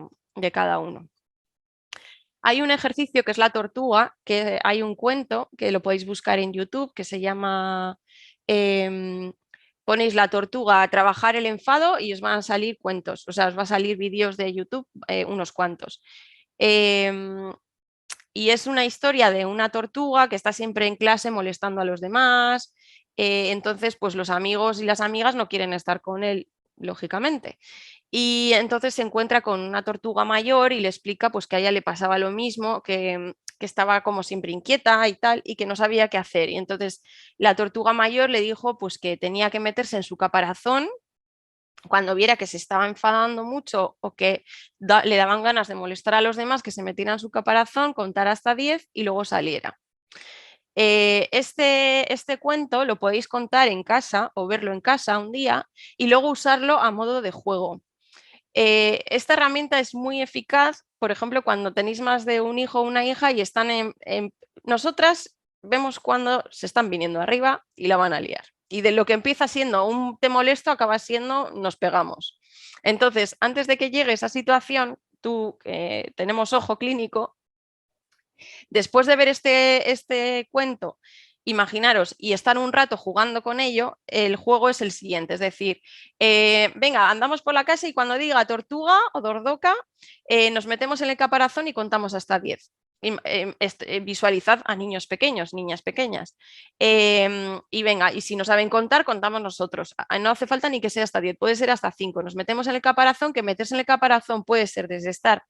cada uno. Hay un ejercicio que es la tortuga, que hay un cuento que lo podéis buscar en YouTube que se llama... ponéis la tortuga a trabajar el enfado y os van a salir cuentos, o sea, os va a salir vídeos de YouTube, unos cuantos. Y es una historia de una tortuga que está siempre en clase molestando a los demás. Entonces, pues los amigos y las amigas no quieren estar con él, lógicamente. Y entonces se encuentra con una tortuga mayor y le explica pues que a ella le pasaba lo mismo, que estaba como siempre inquieta y tal, y que no sabía qué hacer. Y entonces la tortuga mayor le dijo pues que tenía que meterse en su caparazón cuando viera que se estaba enfadando mucho o que le daban ganas de molestar a los demás, que se metiera en su caparazón, contara hasta 10 y luego saliera. Este cuento lo podéis contar en casa o verlo en casa un día y luego usarlo a modo de juego. Esta herramienta es muy eficaz, por ejemplo, cuando tenéis más de un hijo o una hija y están Nosotras vemos cuando se están viniendo arriba y la van a liar. Y de lo que empieza siendo un te molesto acaba siendo nos pegamos. Entonces, antes de que llegue esa situación, tú, tenemos ojo clínico, después de ver este cuento, imaginaros y estar un rato jugando con ello, el juego es el siguiente, es decir, venga, andamos por la casa y cuando diga tortuga o dordoca, nos metemos en el caparazón y contamos hasta 10. Visualizad a niños pequeños, niñas pequeñas. Y venga, y si no saben contar, contamos nosotros. No hace falta ni que sea hasta 10, puede ser hasta 5. Nos metemos en el caparazón, que meterse en el caparazón puede ser desde estar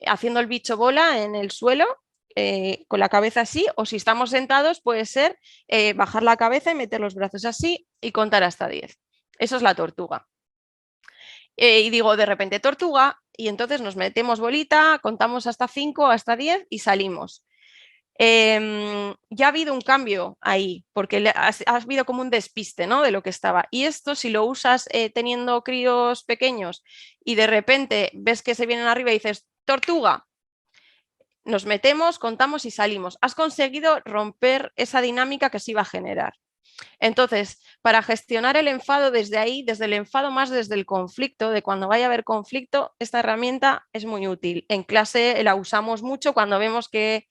haciendo el bicho bola en el suelo, con la cabeza así, o si estamos sentados puede ser bajar la cabeza y meter los brazos así y contar hasta 10. Eso es la tortuga. Y digo de repente tortuga y entonces nos metemos bolita, contamos hasta 5, hasta 10 y salimos. Ya ha habido un cambio ahí, porque ha habido como un despiste, ¿no?, de lo que estaba. Y esto, si lo usas teniendo críos pequeños y de repente ves que se vienen arriba y dices tortuga, nos metemos, contamos y salimos. Has conseguido romper esa dinámica que se iba a generar. Entonces, para gestionar el enfado desde ahí, desde el enfado más desde el conflicto, de cuando vaya a haber conflicto, esta herramienta es muy útil. En clase la usamos mucho cuando vemos que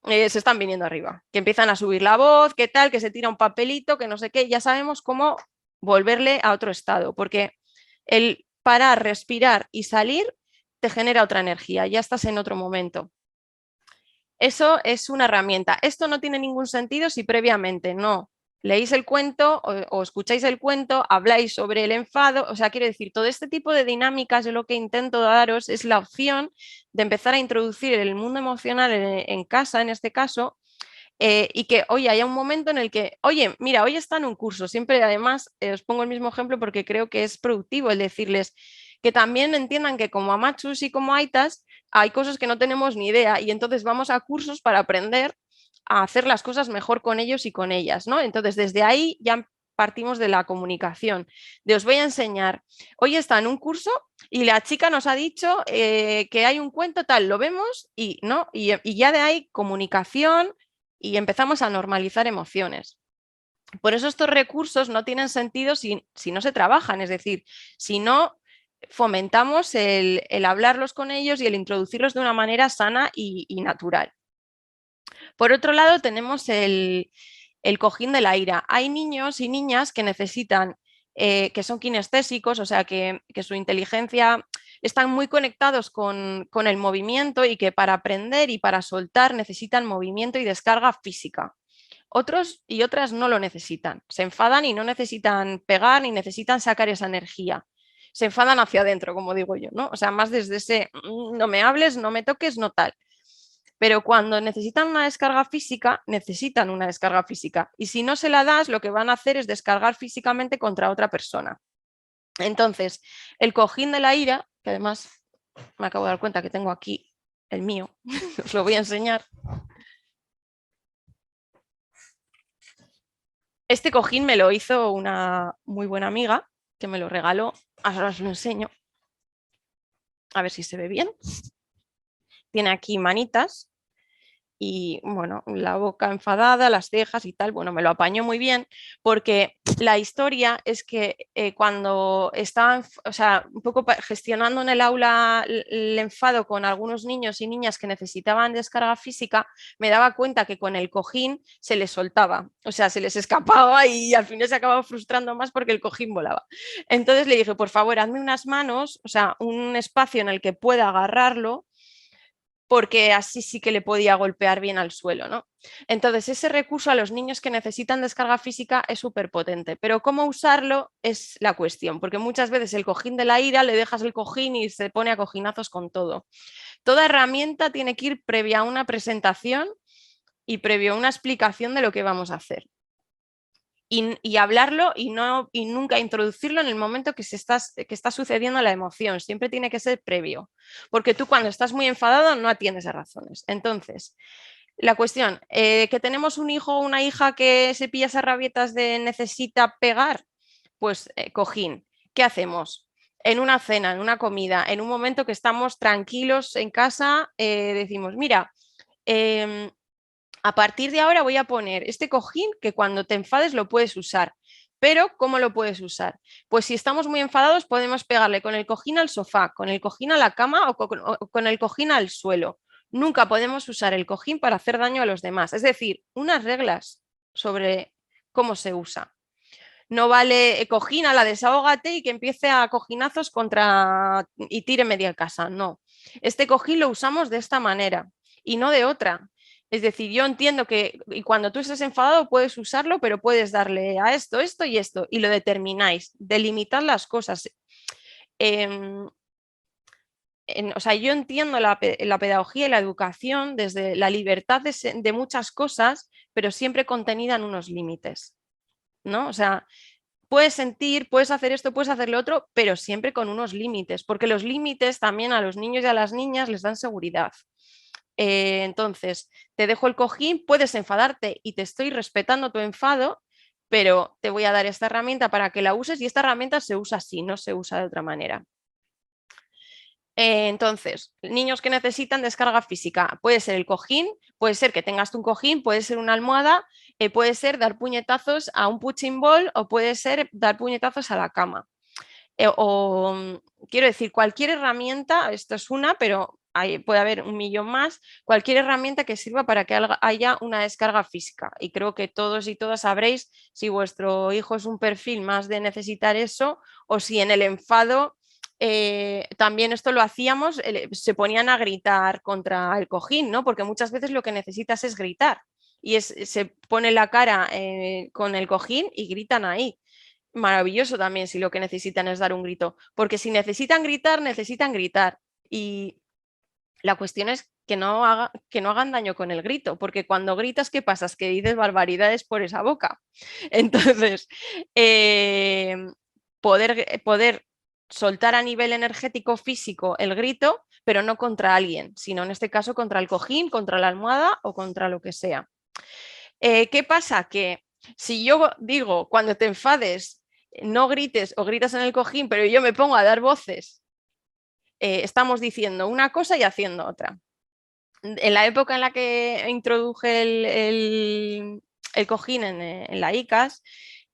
se están viniendo arriba, que empiezan a subir la voz, que tal, que se tira un papelito, que no sé qué, ya sabemos cómo volverle a otro estado, porque el parar, respirar y salir te genera otra energía, ya estás en otro momento. Eso es una herramienta. Esto no tiene ningún sentido si previamente no leéis el cuento o escucháis el cuento, habláis sobre el enfado. O sea, quiero decir, todo este tipo de dinámicas, yo lo que intento daros es la opción de empezar a introducir el mundo emocional en casa, en este caso, y que, oye, haya un momento en el que, oye, mira, hoy está en un curso. Siempre, además, os pongo el mismo ejemplo porque creo que es productivo el decirles que también entiendan que como amachus y como aitas hay cosas que no tenemos ni idea y entonces vamos a cursos para aprender a hacer las cosas mejor con ellos y con ellas, ¿no? Entonces, desde ahí ya partimos de la comunicación, de os voy a enseñar, hoy está en un curso y la chica nos ha dicho que hay un cuento tal, lo vemos y, ¿no? Y ya de ahí comunicación y empezamos a normalizar emociones. Por eso estos recursos no tienen sentido si no se trabajan, es decir, si no fomentamos el hablarlos con ellos y el introducirlos de una manera sana y natural. Por otro lado, tenemos el cojín de la ira. Hay niños y niñas que necesitan, que son kinestésicos, o sea, que su inteligencia están muy conectados con el movimiento y que para aprender y para soltar necesitan movimiento y descarga física. Otros y otras no lo necesitan. Se enfadan y no necesitan pegar ni necesitan sacar esa energía. Se enfadan hacia adentro, como digo yo, ¿no? O sea, más desde ese no me hables, no me toques, no tal. Pero cuando necesitan una descarga física, necesitan una descarga física. Y si no se la das, lo que van a hacer es descargar físicamente contra otra persona. Entonces, el cojín de la ira, que además me acabo de dar cuenta que tengo aquí el mío, os lo voy a enseñar. Este cojín me lo hizo una muy buena amiga que me lo regaló. Ahora os lo enseño. A ver si se ve bien. Tiene aquí manitas y, bueno, la boca enfadada, las cejas y tal. Bueno, me lo apañó muy bien porque la historia es que cuando estaba, o sea, un poco gestionando en el aula el enfado con algunos niños y niñas que necesitaban descarga física, me daba cuenta que con el cojín se les soltaba, o sea, se les escapaba y al final se acababa frustrando más porque el cojín volaba. Entonces le dije, por favor, hazme unas manos, o sea, un espacio en el que pueda agarrarlo, porque así sí que le podía golpear bien al suelo, ¿no? Entonces, ese recurso a los niños que necesitan descarga física es súper potente, pero cómo usarlo es la cuestión, porque muchas veces el cojín de la ira, le dejas el cojín y se pone a cojinazos con todo. Toda herramienta tiene que ir previa a una presentación y previo a una explicación de lo que vamos a hacer. y hablarlo y nunca introducirlo en el momento que está sucediendo la emoción. Siempre tiene que ser previo, porque tú cuando estás muy enfadado no atiendes a razones. Entonces, la cuestión, que tenemos un hijo o una hija que se pilla esas rabietas de necesita pegar, pues cojín. ¿Qué hacemos? En una cena, en una comida, en un momento que estamos tranquilos en casa, decimos, mira, em, a partir de ahora voy a poner este cojín que cuando te enfades lo puedes usar. Pero, ¿cómo lo puedes usar? Pues si estamos muy enfadados, podemos pegarle con el cojín al sofá, con el cojín a la cama o con el cojín al suelo. Nunca podemos usar el cojín para hacer daño a los demás. Es decir, unas reglas sobre cómo se usa. No vale cojín a la desahógate y que empiece a cojinazos contra y tire media casa. No. Este cojín lo usamos de esta manera y no de otra. Es decir, yo entiendo que y cuando tú estés enfadado puedes usarlo, pero puedes darle a esto, esto y esto, y lo determináis, delimitar las cosas. Eh, o sea, yo entiendo la pedagogía y la educación desde la libertad de muchas cosas, pero siempre contenida en unos límites, ¿no? O sea, puedes sentir, puedes hacer esto, puedes hacer lo otro, pero siempre con unos límites, porque los límites también a los niños y a las niñas les dan seguridad. Entonces, te dejo el cojín, puedes enfadarte y te estoy respetando tu enfado, pero te voy a dar esta herramienta para que la uses y esta herramienta se usa así, no se usa de otra manera. Entonces, niños que necesitan descarga física, puede ser el cojín, puede ser que tengas un cojín, puede ser una almohada, puede ser dar puñetazos a un punching ball o puede ser dar puñetazos a la cama. Quiero decir, cualquier herramienta, esto es una, pero puede haber un millón más, cualquier herramienta que sirva para que haya una descarga física. Y creo que todos y todas sabréis si vuestro hijo es un perfil más de necesitar eso o si en el enfado también esto lo hacíamos, se ponían a gritar contra el cojín, ¿no? Porque muchas veces lo que necesitas es gritar y se pone la cara con el cojín y gritan ahí. Maravilloso también si lo que necesitan es dar un grito, porque si necesitan gritar, necesitan gritar. Y la cuestión es que no hagan daño con el grito, porque cuando gritas, ¿qué pasa? Es que dices barbaridades por esa boca. Entonces, eh, poder soltar a nivel energético físico el grito, pero no contra alguien, sino en este caso contra el cojín, contra la almohada o contra lo que sea. ¿Qué pasa? Que si yo digo cuando te enfades, no grites o gritas en el cojín, pero yo me pongo a dar voces, estamos diciendo una cosa y haciendo otra. En la época en la que introduje el cojín en la ICAS,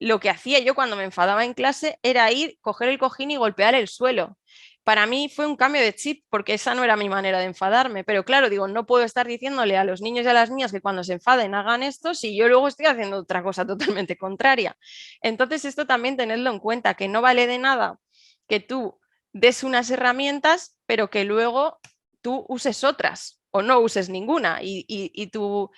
lo que hacía yo cuando me enfadaba en clase era ir, coger el cojín y golpear el suelo. Para mí fue un cambio de chip porque esa no era mi manera de enfadarme. Pero claro, digo, no puedo estar diciéndole a los niños y a las niñas que cuando se enfaden hagan esto si yo luego estoy haciendo otra cosa totalmente contraria. Entonces, esto también tenedlo en cuenta, que no vale de nada que tú des unas herramientas, pero que luego tú uses otras o no uses ninguna o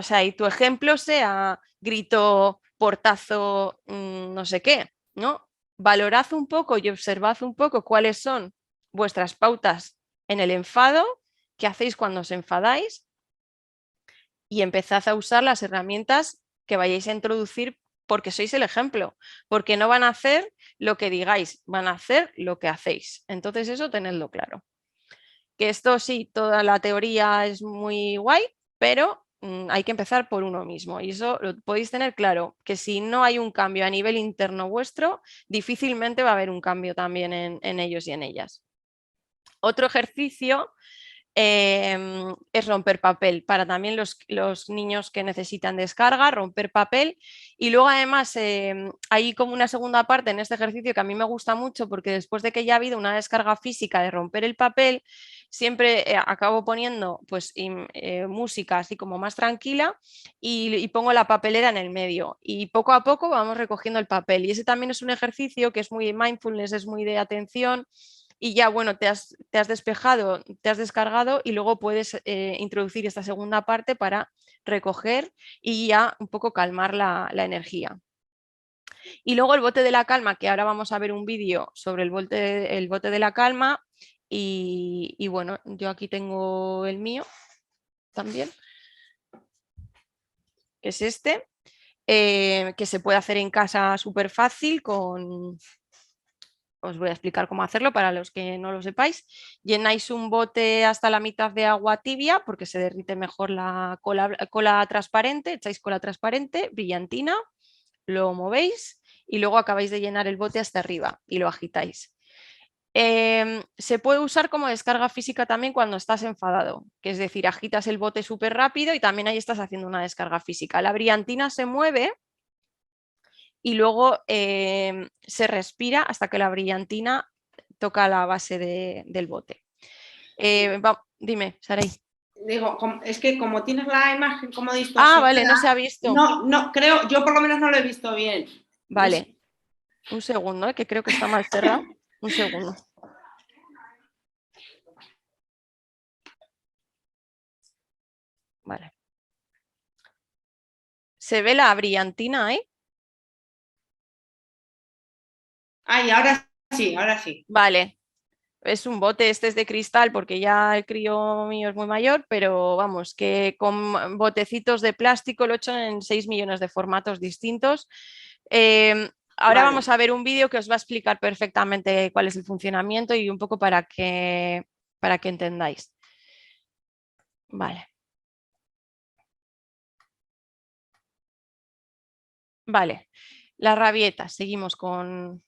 sea, y tu ejemplo sea grito, portazo, no sé qué, ¿no? Valorad un poco y observad un poco cuáles son vuestras pautas en el enfado, qué hacéis cuando os enfadáis y empezad a usar las herramientas que vayáis a introducir porque sois el ejemplo, porque no van a hacer lo que digáis, van a hacer lo que hacéis. Entonces eso tenedlo claro. Que esto sí, toda la teoría es muy guay, pero hay que empezar por uno mismo. Y eso lo podéis tener claro, que si no hay un cambio a nivel interno vuestro, difícilmente va a haber un cambio también en ellos y en ellas. Otro ejercicio es romper papel para también los niños que necesitan descarga, romper papel. Y luego además hay como una segunda parte en este ejercicio que a mí me gusta mucho porque después de que ya ha habido una descarga física de romper el papel, siempre acabo poniendo pues música así como más tranquila y pongo la papelera en el medio y poco a poco vamos recogiendo el papel. Y ese también es un ejercicio que es muy mindfulness, es muy de atención y ya, bueno, te has despejado, te has descargado y luego puedes introducir esta segunda parte para recoger y ya un poco calmar la energía. Y luego el bote de la calma, que ahora vamos a ver un vídeo sobre el bote de la calma y bueno, yo aquí tengo el mío también, que es este. que se puede hacer en casa súper fácil con... Os voy a explicar cómo hacerlo para los que no lo sepáis. Llenáis un bote hasta la mitad de agua tibia porque se derrite mejor la cola transparente, echáis cola transparente, brillantina, lo movéis y luego acabáis de llenar el bote hasta arriba y lo agitáis. Se puede usar como descarga física también cuando estás enfadado, que es decir, agitas el bote súper rápido y también ahí estás haciendo una descarga física. La brillantina se mueve y luego se respira hasta que la brillantina toca la base del bote. Dime, Saray. Digo, es que como tienes la imagen como Ah, distorsionada, vale, no se ha visto. No, creo, yo por lo menos no lo he visto bien. Vale, un segundo, que creo que está mal cerrado. Un segundo. Vale. ¿Se ve la brillantina ahí? Ay, ahora sí, ahora sí. Vale. Es un bote, este es de cristal porque ya el crío mío es muy mayor, pero vamos, que con botecitos de plástico lo he hecho en 6 millones de formatos distintos. Ahora Vale. vamos a ver un vídeo que os va a explicar perfectamente cuál es el funcionamiento y un poco para que entendáis. Vale. Vale, las rabietas, seguimos con...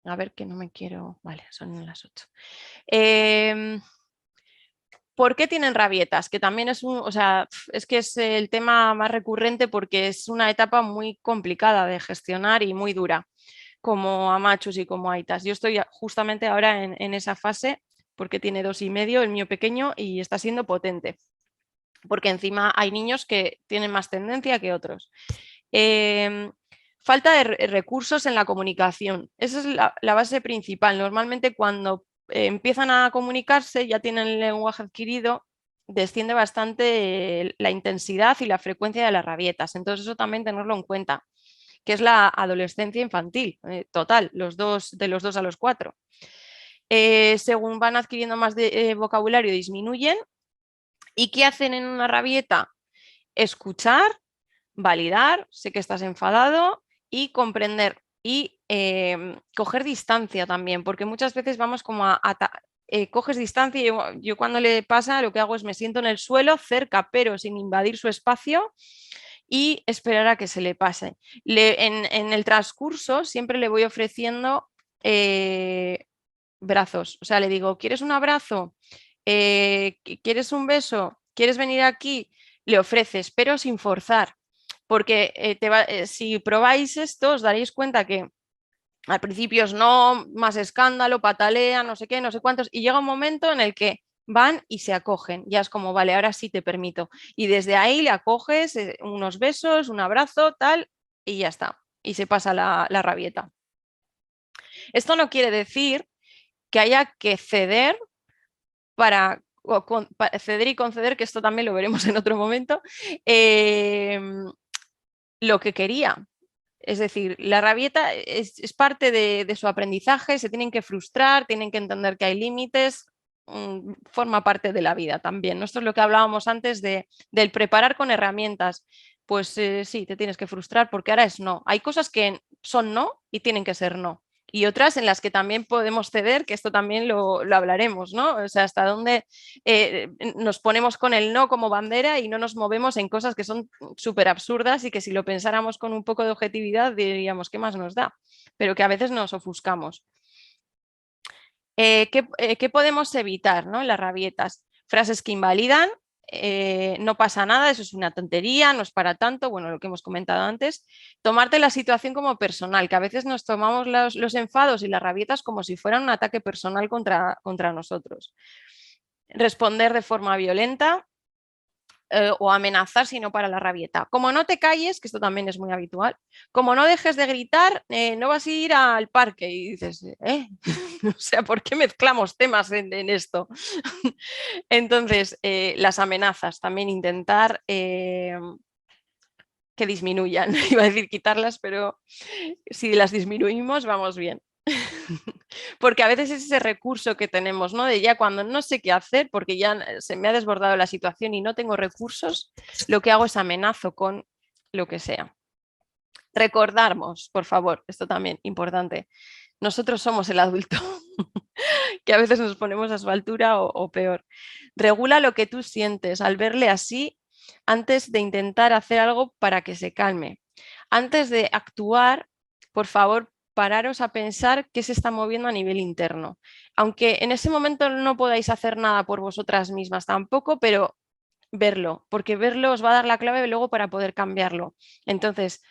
A ver que no me quiero... Vale, son las 8. ¿Por qué tienen rabietas? Que también es o sea, es que es el tema más recurrente porque es una etapa muy complicada de gestionar y muy dura, como a machos y como a aitas. Yo estoy justamente ahora en esa fase porque tiene 2,5, el mío pequeño, y está siendo potente, porque encima hay niños que tienen más tendencia que otros. Falta de recursos en la comunicación. Esa es la base principal. Normalmente cuando empiezan a comunicarse, ya tienen el lenguaje adquirido, desciende bastante la intensidad y la frecuencia de las rabietas. Entonces eso también tenerlo en cuenta, que es la adolescencia infantil, total, de los 2 a los 4. Según van adquiriendo más vocabulario, disminuyen. ¿Y qué hacen en una rabieta? Escuchar, validar, sé que estás enfadado y comprender y coger distancia también, porque muchas veces vamos como coges distancia y yo cuando le pasa lo que hago es me siento en el suelo cerca pero sin invadir su espacio y esperar a que se le pase. En el transcurso siempre le voy ofreciendo brazos, o sea, le digo, ¿quieres un abrazo? ¿Quieres un beso? ¿Quieres venir aquí? Le ofreces, pero sin forzar, porque si probáis esto os daréis cuenta que al principio es no, más escándalo, patalea, no sé qué, no sé cuántos, y llega un momento en el que van y se acogen, ya es como, vale, ahora sí te permito, y desde ahí le acoges unos besos, un abrazo, tal, y ya está, y se pasa la rabieta. Esto no quiere decir que haya que ceder para ceder y conceder, que esto también lo veremos en otro momento, lo que quería. Es decir, la rabieta es parte de su aprendizaje, se tienen que frustrar, tienen que entender que hay límites, forma parte de la vida también. Esto es lo que hablábamos antes del preparar con herramientas. Pues sí, te tienes que frustrar porque ahora es no. Hay cosas que son no y tienen que ser no. Y otras en las que también podemos ceder, que esto también lo hablaremos, ¿no? O sea, hasta dónde nos ponemos con el no como bandera y no nos movemos en cosas que son súper absurdas y que si lo pensáramos con un poco de objetividad diríamos, ¿qué más nos da? Pero que a veces nos ofuscamos. ¿Qué podemos evitar, ¿no? Las rabietas? Frases que invalidan, no pasa nada, eso es una tontería, no es para tanto, bueno, lo que hemos comentado antes. Tomarte la situación como personal, que a veces nos tomamos los enfados y las rabietas como si fueran un ataque personal contra nosotros. Responder de forma violenta, o amenazar si no para la rabieta. Como no te calles, que esto también es muy habitual, como no dejes de gritar, no vas a ir al parque. Y dices, o sea, ¿por qué mezclamos temas en esto? Entonces, las amenazas, también intentar que disminuyan. Iba a decir quitarlas, pero si las disminuimos, vamos bien. Porque a veces es ese recurso que tenemos, ¿no? De ya cuando no sé qué hacer, porque ya se me ha desbordado la situación y no tengo recursos, lo que hago es amenazo con lo que sea. Recordarnos, por favor, esto también importante, nosotros somos el adulto, que a veces nos ponemos a su altura o peor. Regula lo que tú sientes al verle así antes de intentar hacer algo para que se calme. Antes de actuar, por favor, pararos a pensar qué se está moviendo a nivel interno. Aunque en ese momento no podáis hacer nada por vosotras mismas tampoco, pero verlo, porque verlo os va a dar la clave luego para poder cambiarlo. Entonces,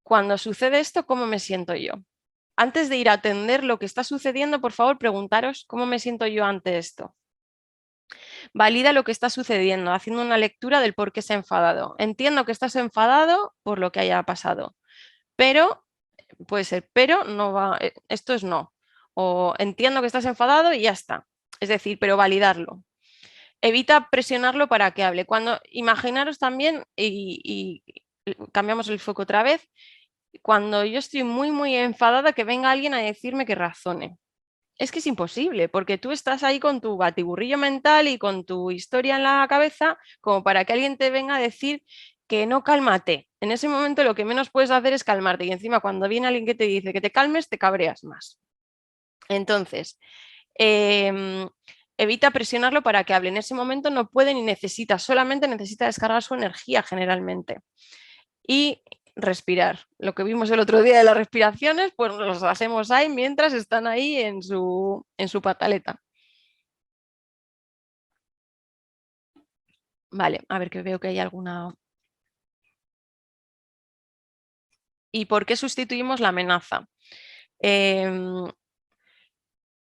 cuando sucede esto, ¿cómo me siento yo? Antes de ir a atender lo que está sucediendo, por favor, preguntaros cómo me siento yo ante esto. Valida lo que está sucediendo, haciendo una lectura del por qué se ha enfadado. Entiendo que estás enfadado por lo que haya pasado, pero puede ser, pero no va, esto es no. O entiendo que estás enfadado y ya está. Es decir, pero validarlo. Evita presionarlo para que hable. Cuando imaginaros también, y cambiamos el foco otra vez, cuando yo estoy muy enfadada, que venga alguien a decirme que razone. Es que es imposible, porque tú estás ahí con tu batiburrillo mental y con tu historia en la cabeza, como para que alguien te venga a decir que no, cálmate. En ese momento lo que menos puedes hacer es calmarte. Y encima cuando viene alguien que te dice que te calmes, te cabreas más. Entonces, evita presionarlo para que hable. En ese momento no puede ni necesita, solamente necesita descargar su energía generalmente. Y respirar. Lo que vimos el otro día de las respiraciones, pues los hacemos ahí mientras están ahí en su pataleta. Vale, a ver que veo que hay alguna... ¿Y por qué sustituimos la amenaza?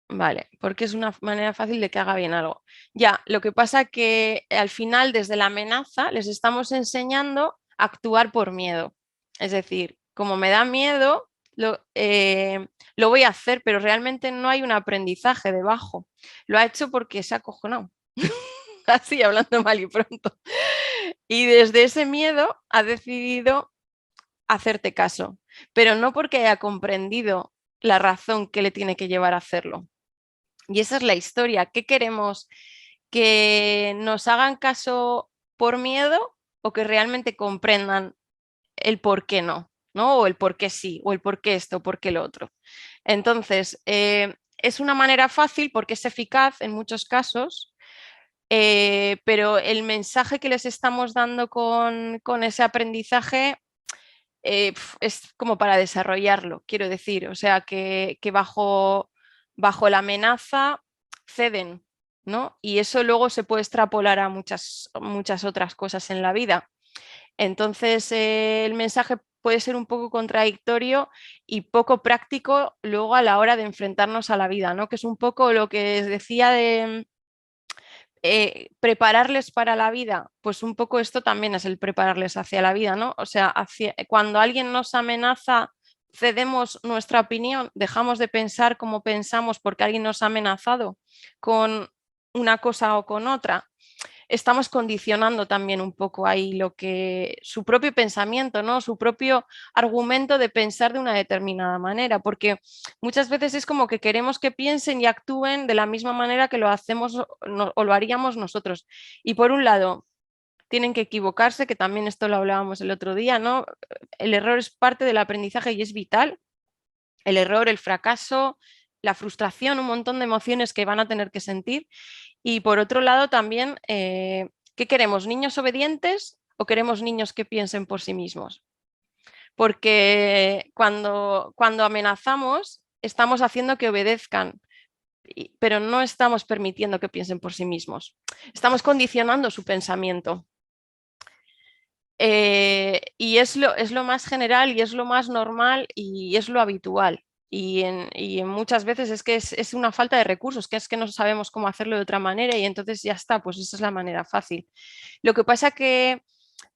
Vale, porque es una manera fácil de que haga bien algo. Ya, lo que pasa que al final, desde la amenaza, les estamos enseñando a actuar por miedo. Es decir, como me da miedo, lo voy a hacer, pero realmente no hay un aprendizaje debajo. Lo ha hecho porque se ha acojonado. Así, hablando mal y pronto. Y desde ese miedo ha decidido hacerte caso, pero no porque haya comprendido la razón que le tiene que llevar a hacerlo. Y esa es la historia. ¿Qué queremos? ¿Que nos hagan caso por miedo o que realmente comprendan el por qué no? ¿No? O el por qué sí, o el por qué esto, por qué lo otro. Entonces, es una manera fácil porque es eficaz en muchos casos, pero el mensaje que les estamos dando con ese aprendizaje es como para desarrollarlo, quiero decir. O sea, que bajo la amenaza ceden, ¿no? Y eso luego se puede extrapolar a muchas otras cosas en la vida. Entonces, el mensaje puede ser un poco contradictorio y poco práctico luego a la hora de enfrentarnos a la vida, ¿no? Que es un poco lo que decía de prepararles para la vida, pues un poco esto también es el prepararles hacia la vida, ¿no? O sea, cuando alguien nos amenaza, cedemos nuestra opinión, dejamos de pensar como pensamos porque alguien nos ha amenazado con una cosa o con otra. Estamos condicionando también un poco ahí lo que su propio pensamiento, ¿no? Su propio argumento de pensar de una determinada manera, porque muchas veces es como que queremos que piensen y actúen de la misma manera que lo hacemos o lo haríamos nosotros. Y por un lado, tienen que equivocarse, que también esto lo hablábamos el otro día, ¿no? El error es parte del aprendizaje y es vital. El error, el fracaso, la frustración, un montón de emociones que van a tener que sentir. Y por otro lado también, ¿qué queremos? ¿Niños obedientes o queremos niños que piensen por sí mismos? Porque cuando amenazamos, estamos haciendo que obedezcan, pero no estamos permitiendo que piensen por sí mismos. Estamos condicionando su pensamiento. Y es lo más general y es lo más normal y es lo habitual. Y en muchas veces es que es una falta de recursos, que es que no sabemos cómo hacerlo de otra manera y entonces ya está, pues esa es la manera fácil. Lo que pasa que,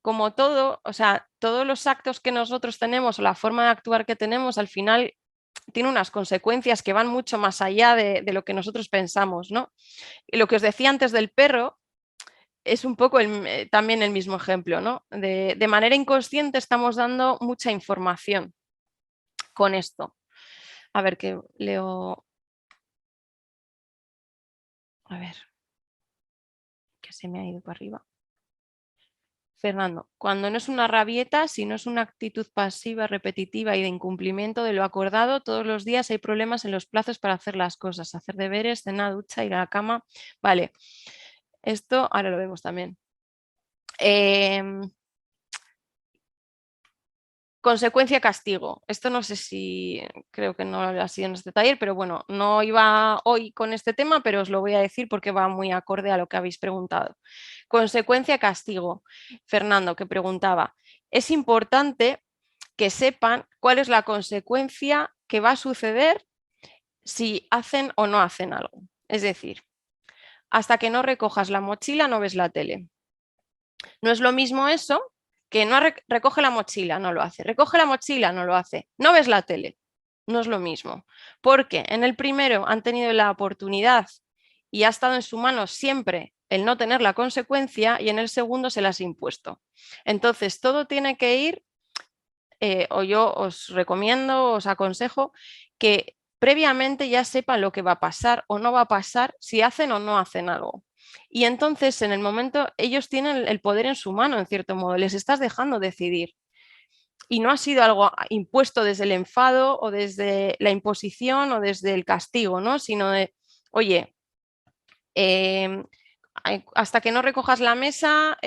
como todo, o sea, todos los actos que nosotros tenemos o la forma de actuar que tenemos, al final tiene unas consecuencias que van mucho más allá de lo que nosotros pensamos, ¿no? Y lo que os decía antes del perro, es un poco también el mismo ejemplo, ¿no? De manera inconsciente estamos dando mucha información con esto. A ver, que leo. A ver, que se me ha ido para arriba. Fernando, cuando no es una rabieta, sino es una actitud pasiva, repetitiva y de incumplimiento de lo acordado, todos los días hay problemas en los plazos para hacer las cosas, hacer deberes, cenar, ducha, ir a la cama. Vale, esto ahora lo vemos también. Consecuencia castigo. Esto no sé si, creo que no ha sido en este taller, pero bueno, no iba hoy con este tema, pero os lo voy a decir porque va muy acorde a lo que habéis preguntado. Consecuencia castigo. Fernando, que preguntaba, es importante que sepan cuál es la consecuencia que va a suceder si hacen o no hacen algo. Es decir, hasta que no recojas la mochila no ves la tele. No es lo mismo eso que no recoge la mochila, no lo hace. Recoge la mochila, no lo hace. No ves la tele, no es lo mismo. Porque en el primero han tenido la oportunidad y ha estado en su mano siempre el no tener la consecuencia y en el segundo se las ha impuesto. Entonces, todo tiene que ir, o yo os recomiendo, os aconsejo que previamente ya sepan lo que va a pasar o no va a pasar si hacen o no hacen algo. Y entonces, en el momento, ellos tienen el poder en su mano, en cierto modo, les estás dejando decidir. Y no ha sido algo impuesto desde el enfado o desde la imposición o desde el castigo, ¿no? Sino de, oye, hasta que no recojas la mesa,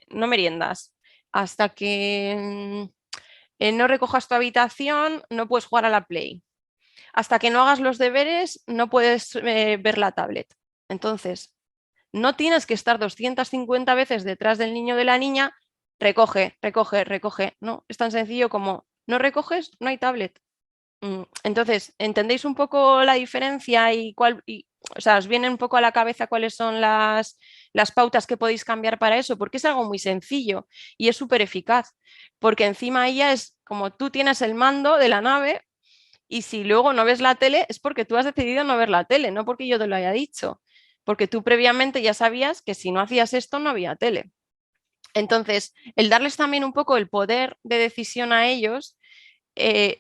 no meriendas. Hasta que no recojas tu habitación, no puedes jugar a la Play. Hasta que no hagas los deberes, no puedes ver la tablet. Entonces, no tienes que estar 250 veces detrás del niño o de la niña, recoge, recoge, recoge. No, es tan sencillo como no recoges, no hay tablet. Entonces, ¿entendéis un poco la diferencia y cuál, o sea, os viene un poco a la cabeza cuáles son las pautas que podéis cambiar para eso? Porque es algo muy sencillo y es súper eficaz, porque encima ella es como tú tienes el mando de la nave y si luego no ves la tele es porque tú has decidido no ver la tele, no porque yo te lo haya dicho, porque tú previamente ya sabías que si no hacías esto no había tele. Entonces, el darles también un poco el poder de decisión a ellos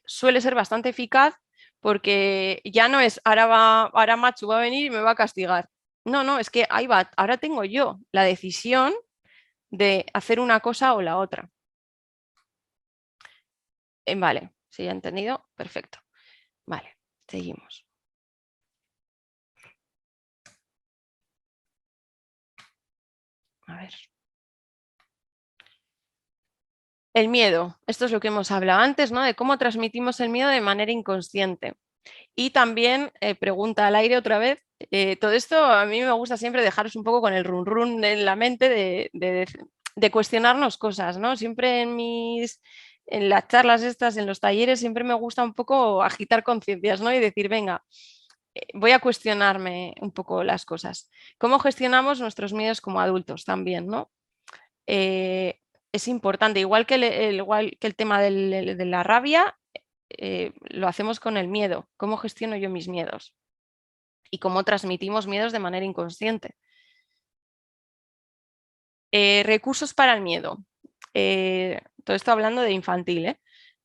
suele ser bastante eficaz porque ya no es ahora Machu va a venir y me va a castigar. No, no, es que ahí va, ahora tengo yo la decisión de hacer una cosa o la otra. Vale, si ya he entendido, perfecto. Vale, seguimos. A ver. El miedo, esto es lo que hemos hablado antes, ¿no? De cómo transmitimos el miedo de manera inconsciente. Y también, pregunta al aire otra vez, todo esto a mí me gusta siempre dejaros un poco con el run run en la mente de cuestionarnos cosas, ¿no? Siempre en las charlas estas, en los talleres, siempre me gusta un poco agitar conciencias, ¿no? Y decir, venga, voy a cuestionarme un poco las cosas. ¿Cómo gestionamos nuestros miedos como adultos también, ¿no? Es importante, igual que el tema de la rabia, lo hacemos con el miedo. ¿Cómo gestiono yo mis miedos? Y cómo transmitimos miedos de manera inconsciente. Recursos para el miedo. Todo esto hablando de infantil.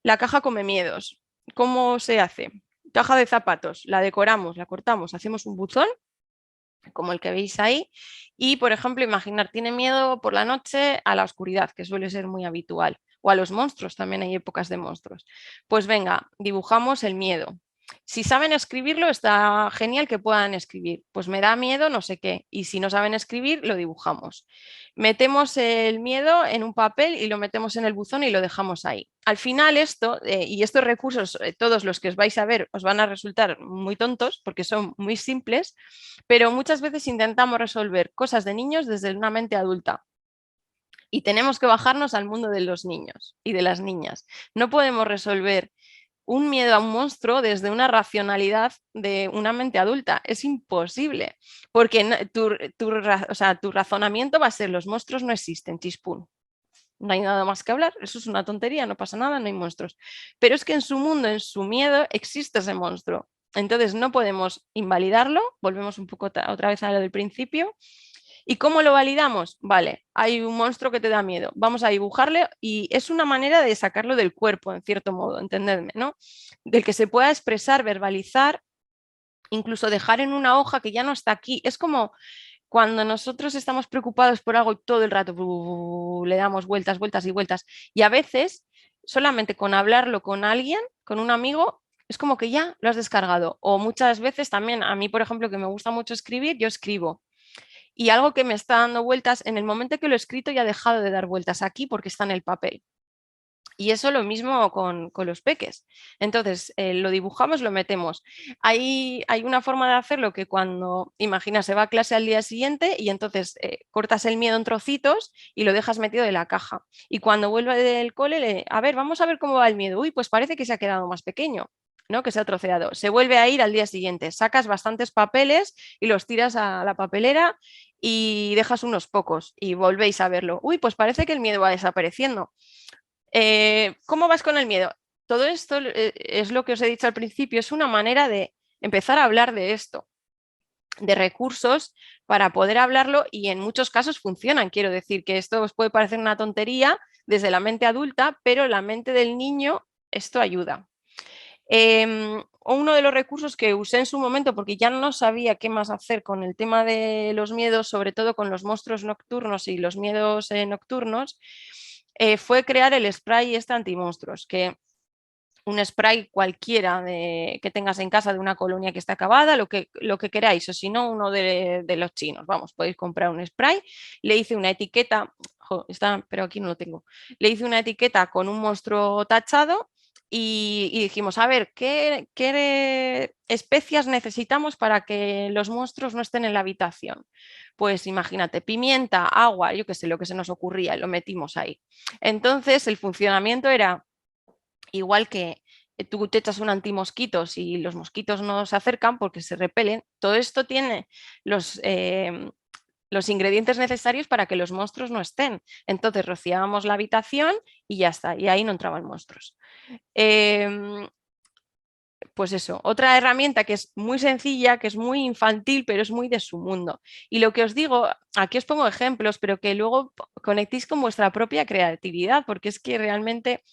La caja come miedos. ¿Cómo se hace? Caja de zapatos. La decoramos, la cortamos, hacemos un buzón como el que veis ahí. Y, por ejemplo, imaginar, tiene miedo por la noche a la oscuridad, que suele ser muy habitual, o a los monstruos, también hay épocas de monstruos. Pues venga, dibujamos el miedo. Si saben escribirlo, está genial que puedan escribir. Pues me da miedo no sé qué. Y si no saben escribir, lo dibujamos. Metemos el miedo en un papel y lo metemos en el buzón y lo dejamos ahí. Al final esto, y estos recursos, todos los que os vais a ver, os van a resultar muy tontos porque son muy simples, pero muchas veces intentamos resolver cosas de niños desde una mente adulta. Y tenemos que bajarnos al mundo de los niños y de las niñas. No podemos resolver un miedo a un monstruo desde una racionalidad de una mente adulta. Es imposible, porque tu razonamiento va a ser los monstruos no existen, chispún. No hay nada más que hablar, eso es una tontería, no pasa nada, no hay monstruos. Pero es que en su mundo, en su miedo, existe ese monstruo. Entonces no podemos invalidarlo, volvemos un poco otra vez a lo del principio. ¿Y cómo lo validamos? Vale, hay un monstruo que te da miedo, vamos a dibujarle y es una manera de sacarlo del cuerpo, en cierto modo, entendedme, ¿no? Del que se pueda expresar, verbalizar, incluso dejar en una hoja que ya no está aquí. Es como Cuando nosotros estamos preocupados por algo todo el rato, le damos vueltas, vueltas y vueltas. Y a veces, solamente con hablarlo con alguien, con un amigo, es como que ya lo has descargado. O muchas veces también, a mí, por ejemplo, que me gusta mucho escribir, yo escribo. Y algo que me está dando vueltas, en el momento que lo he escrito ya ha dejado de dar vueltas aquí porque está en el papel. Y eso lo mismo con los peques. Entonces, lo dibujamos, lo metemos. Hay una forma de hacerlo que cuando, imagina, se va a clase al día siguiente y entonces cortas el miedo en trocitos y lo dejas metido en la caja. Y cuando vuelve del cole, a ver, vamos a ver cómo va el miedo. Uy, pues parece que se ha quedado más pequeño, ¿no? Que se ha troceado. Se vuelve a ir al día siguiente. Sacas bastantes papeles y los tiras a la papelera y dejas unos pocos y volvéis a verlo. Uy, pues parece que el miedo va desapareciendo. ¿Cómo vas con el miedo? Todo esto es lo que os he dicho al principio, es una manera de empezar a hablar de esto, de recursos para poder hablarlo y en muchos casos funcionan. Quiero decir que esto os puede parecer una tontería desde la mente adulta, pero la mente del niño esto ayuda. Uno de los recursos que usé en su momento, porque ya no sabía qué más hacer con el tema de los miedos, sobre todo con los monstruos nocturnos y los miedos nocturnos, fue crear el spray este antimonstruos, que un spray cualquiera que tengas en casa de una colonia que está acabada, lo que queráis, o si no, uno de los chinos, vamos, podéis comprar un spray. Le hice una etiqueta, pero aquí no lo tengo, le hice una etiqueta con un monstruo tachado y dijimos, a ver, ¿qué especias necesitamos para que los monstruos no estén en la habitación? Pues imagínate, pimienta, agua, yo qué sé, lo que se nos ocurría, y lo metimos ahí. Entonces, el funcionamiento era igual que tú te echas un antimosquitos y los mosquitos no se acercan porque se repelen. Todo esto tiene los ingredientes necesarios para que los monstruos no estén. Entonces rociábamos la habitación y ya está, y ahí no entraban monstruos. Pues eso, otra herramienta que es muy sencilla, que es muy infantil, pero es muy de su mundo. Y lo que os digo, aquí os pongo ejemplos, pero que luego conectéis con vuestra propia creatividad, porque es que realmente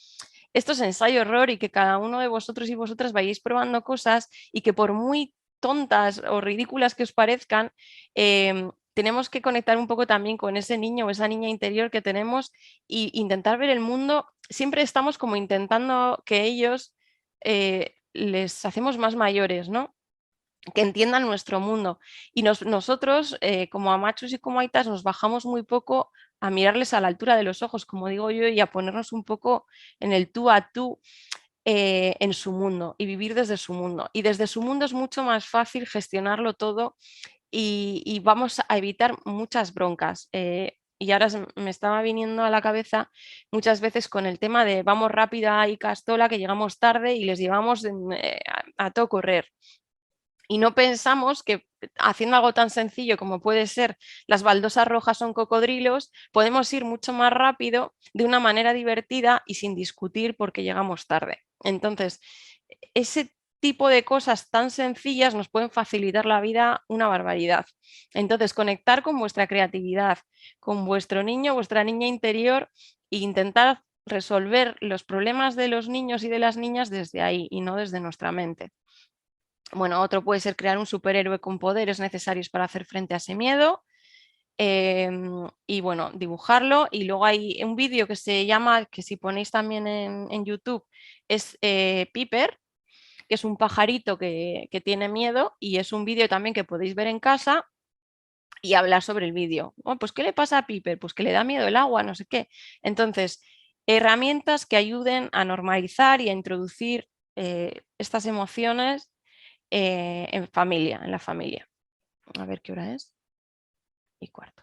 esto es ensayo-error y que cada uno de vosotros y vosotras vayáis probando cosas y que por muy tontas o ridículas que os parezcan, tenemos que conectar un poco también con ese niño o esa niña interior que tenemos e intentar ver el mundo. Siempre estamos como intentando que ellos les hacemos más mayores, ¿no? Que entiendan nuestro mundo. Y nosotros, como a machos y como aitas, nos bajamos muy poco a mirarles a la altura de los ojos, como digo yo, y a ponernos un poco en el tú a tú en su mundo y vivir desde su mundo. Y desde su mundo es mucho más fácil gestionarlo todo y vamos a evitar muchas broncas. Y ahora me estaba viniendo a la cabeza muchas veces con el tema de vamos rápida y castola, que llegamos tarde y les llevamos a todo correr. Y no pensamos que haciendo algo tan sencillo como puede ser las baldosas rojas son cocodrilos, podemos ir mucho más rápido de una manera divertida y sin discutir porque llegamos tarde. Entonces, ese tipo de cosas tan sencillas nos pueden facilitar la vida una barbaridad. Entonces, conectar con vuestra creatividad, con vuestro niño, vuestra niña interior e intentar resolver los problemas de los niños y de las niñas desde ahí y no desde nuestra mente. Bueno, otro puede ser crear un superhéroe con poderes necesarios para hacer frente a ese miedo. Y bueno, dibujarlo. Y luego hay un vídeo que se llama, que si ponéis también en YouTube, es Piper, que es un pajarito que tiene miedo y es un vídeo también que podéis ver en casa y hablar sobre el vídeo. Oh, pues, ¿qué le pasa a Piper? Pues que le da miedo el agua, no sé qué. Entonces, herramientas que ayuden a normalizar y a introducir estas emociones en familia, en la familia. A ver qué hora es. Y cuarto.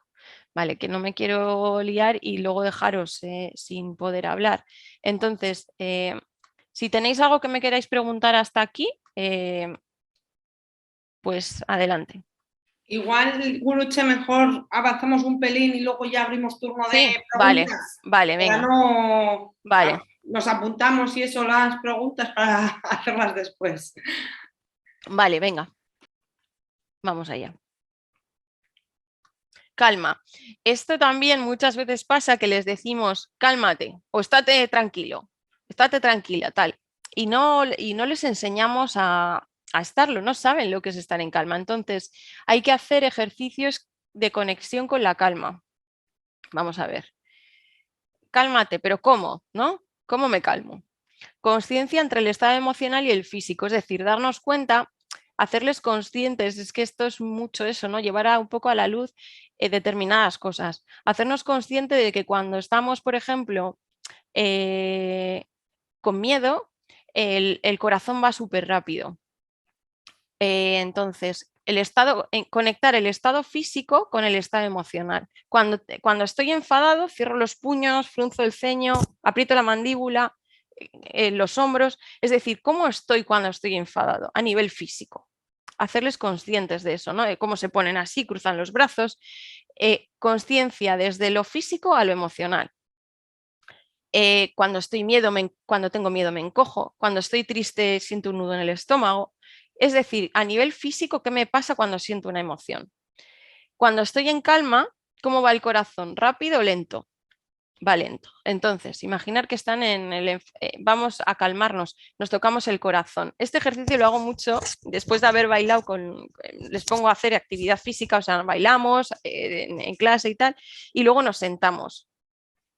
Vale, que no me quiero liar y luego dejaros sin poder hablar. Entonces, si tenéis algo que me queráis preguntar hasta aquí, pues adelante. Igual, Guruche, mejor avanzamos un pelín y luego ya abrimos turno de Sí, vale, preguntas. vale, Para venga. no. Vale, Nos apuntamos y eso, las preguntas para hacerlas después. vale, venga. Vamos allá. Calma. Esto también muchas veces pasa que les decimos cálmate o estate tranquilo, estate tranquila, tal. Y no les enseñamos a estarlo, no saben lo que es estar en calma. Entonces hay que hacer ejercicios de conexión con la calma. Vamos a ver. Cálmate, pero ¿cómo? ¿No? ¿Cómo me calmo? Conciencia entre el estado emocional y el físico, es decir, darnos cuenta, hacerles conscientes, es que esto es mucho eso, ¿no? Llevar un poco a la luz determinadas cosas. Hacernos consciente de que cuando estamos, por ejemplo, con miedo, el corazón va súper rápido. Entonces, conectar el estado físico con el estado emocional. Cuando estoy enfadado, cierro los puños, frunzo el ceño, aprieto la mandíbula, los hombros. Es decir, ¿cómo estoy cuando estoy enfadado? A nivel físico. Hacerles conscientes de eso, ¿no? De cómo se ponen así, cruzan los brazos. Conciencia desde lo físico a lo emocional. Cuando tengo miedo me encojo, cuando estoy triste siento un nudo en el estómago. Es decir, a nivel físico, ¿qué me pasa cuando siento una emoción? Cuando estoy en calma, ¿cómo va el corazón? ¿Rápido o lento? Va lento. Entonces, imaginar que están vamos a calmarnos, nos tocamos el corazón. Este ejercicio lo hago mucho después de haber bailado les pongo a hacer actividad física, o sea, bailamos en clase y tal, y luego nos sentamos.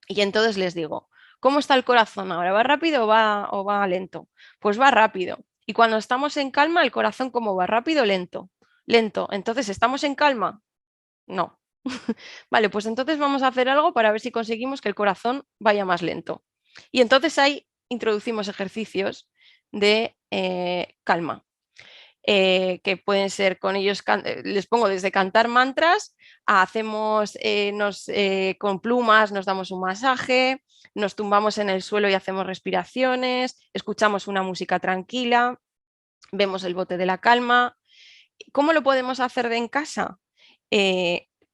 Y entonces les digo, ¿cómo está el corazón ahora? ¿Va rápido o va lento? Pues va rápido. Y cuando estamos en calma, el corazón, ¿cómo va? ¿Rápido o lento? Lento. Entonces, ¿estamos en calma? No. Vale, pues entonces vamos a hacer algo para ver si conseguimos que el corazón vaya más lento. Y entonces ahí introducimos ejercicios de calma. Que pueden ser con ellos, les pongo desde cantar mantras, hacemos con plumas, nos damos un masaje, nos tumbamos en el suelo y hacemos respiraciones, escuchamos una música tranquila, vemos el bote de la calma. ¿Cómo lo podemos hacer en casa?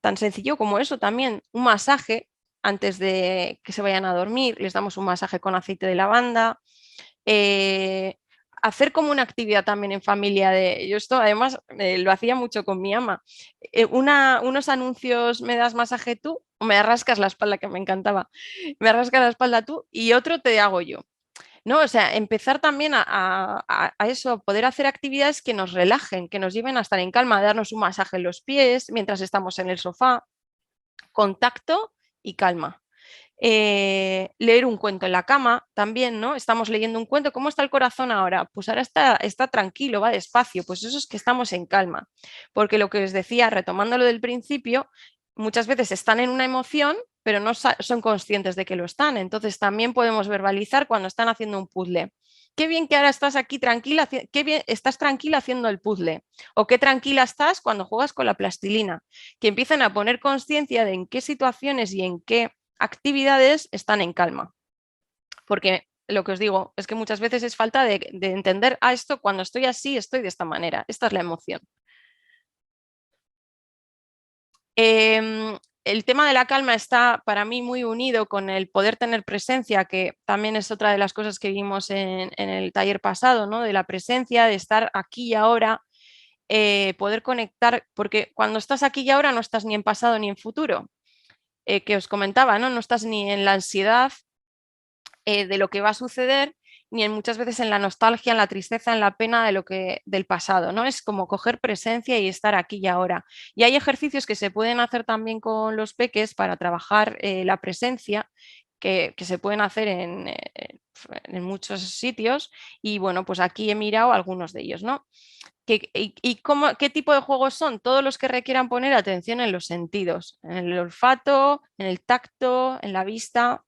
Tan sencillo como eso también, un masaje antes de que se vayan a dormir, les damos un masaje con aceite de lavanda. Hacer como una actividad también en familia yo esto además lo hacía mucho con mi ama. Unos anuncios, me das masaje tú o me rascas la espalda, que me encantaba, me rascas la espalda tú y otro te hago yo. ¿No? O sea, empezar también a eso, a poder hacer actividades que nos relajen, que nos lleven a estar en calma, darnos un masaje en los pies mientras estamos en el sofá, contacto y calma. Leer un cuento en la cama también, ¿no? Estamos leyendo un cuento. ¿Cómo está el corazón ahora? Pues ahora está tranquilo, va despacio. Pues eso es que estamos en calma. Porque lo que os decía, retomando lo del principio, muchas veces están en una emoción, pero no son conscientes de que lo están. Entonces también podemos verbalizar cuando están haciendo un puzzle. Qué bien que ahora estás aquí tranquila, qué bien estás tranquila haciendo el puzzle. O qué tranquila estás cuando juegas con la plastilina. Que empiecen a poner conciencia de en qué situaciones y en qué actividades están en calma. Porque lo que os digo es que muchas veces es falta de entender, esto cuando estoy así, estoy de esta manera. Esta es la emoción. El tema de la calma está para mí muy unido con el poder tener presencia, que también es otra de las cosas que vimos en el taller pasado, ¿no? De la presencia, de estar aquí y ahora, poder conectar, porque cuando estás aquí y ahora no estás ni en pasado ni en futuro. Que os comentaba, ¿no? No estás ni en la ansiedad de lo que va a suceder, ni muchas veces en la nostalgia, en la tristeza, en la pena del pasado, ¿no? Es como coger presencia y estar aquí y ahora. Y hay ejercicios que se pueden hacer también con los peques para trabajar la presencia, que se pueden hacer en muchos sitios, y bueno, pues aquí he mirado algunos de ellos, ¿no? ¿Qué tipo de juegos son? Todos los que requieran poner atención en los sentidos, en el olfato, en el tacto, en la vista.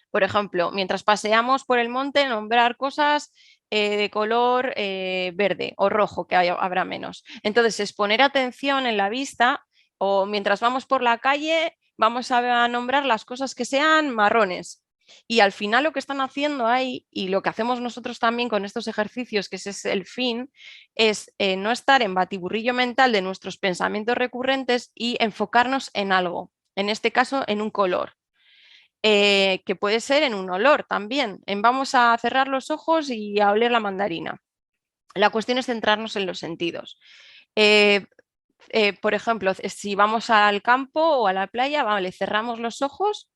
Por ejemplo, mientras paseamos por el monte, nombrar cosas de color verde o rojo, que habrá menos. Entonces, es poner atención en la vista, o mientras vamos por la calle, vamos a nombrar las cosas que sean marrones. Y al final lo que están haciendo ahí, y lo que hacemos nosotros también con estos ejercicios, que ese es el fin, es no estar en batiburrillo mental de nuestros pensamientos recurrentes y enfocarnos en algo, en este caso en un color. Que puede ser en un olor también, en vamos a cerrar los ojos y a oler la mandarina. La cuestión es centrarnos en los sentidos. Por ejemplo, si vamos al campo o a la playa, vale, cerramos los ojos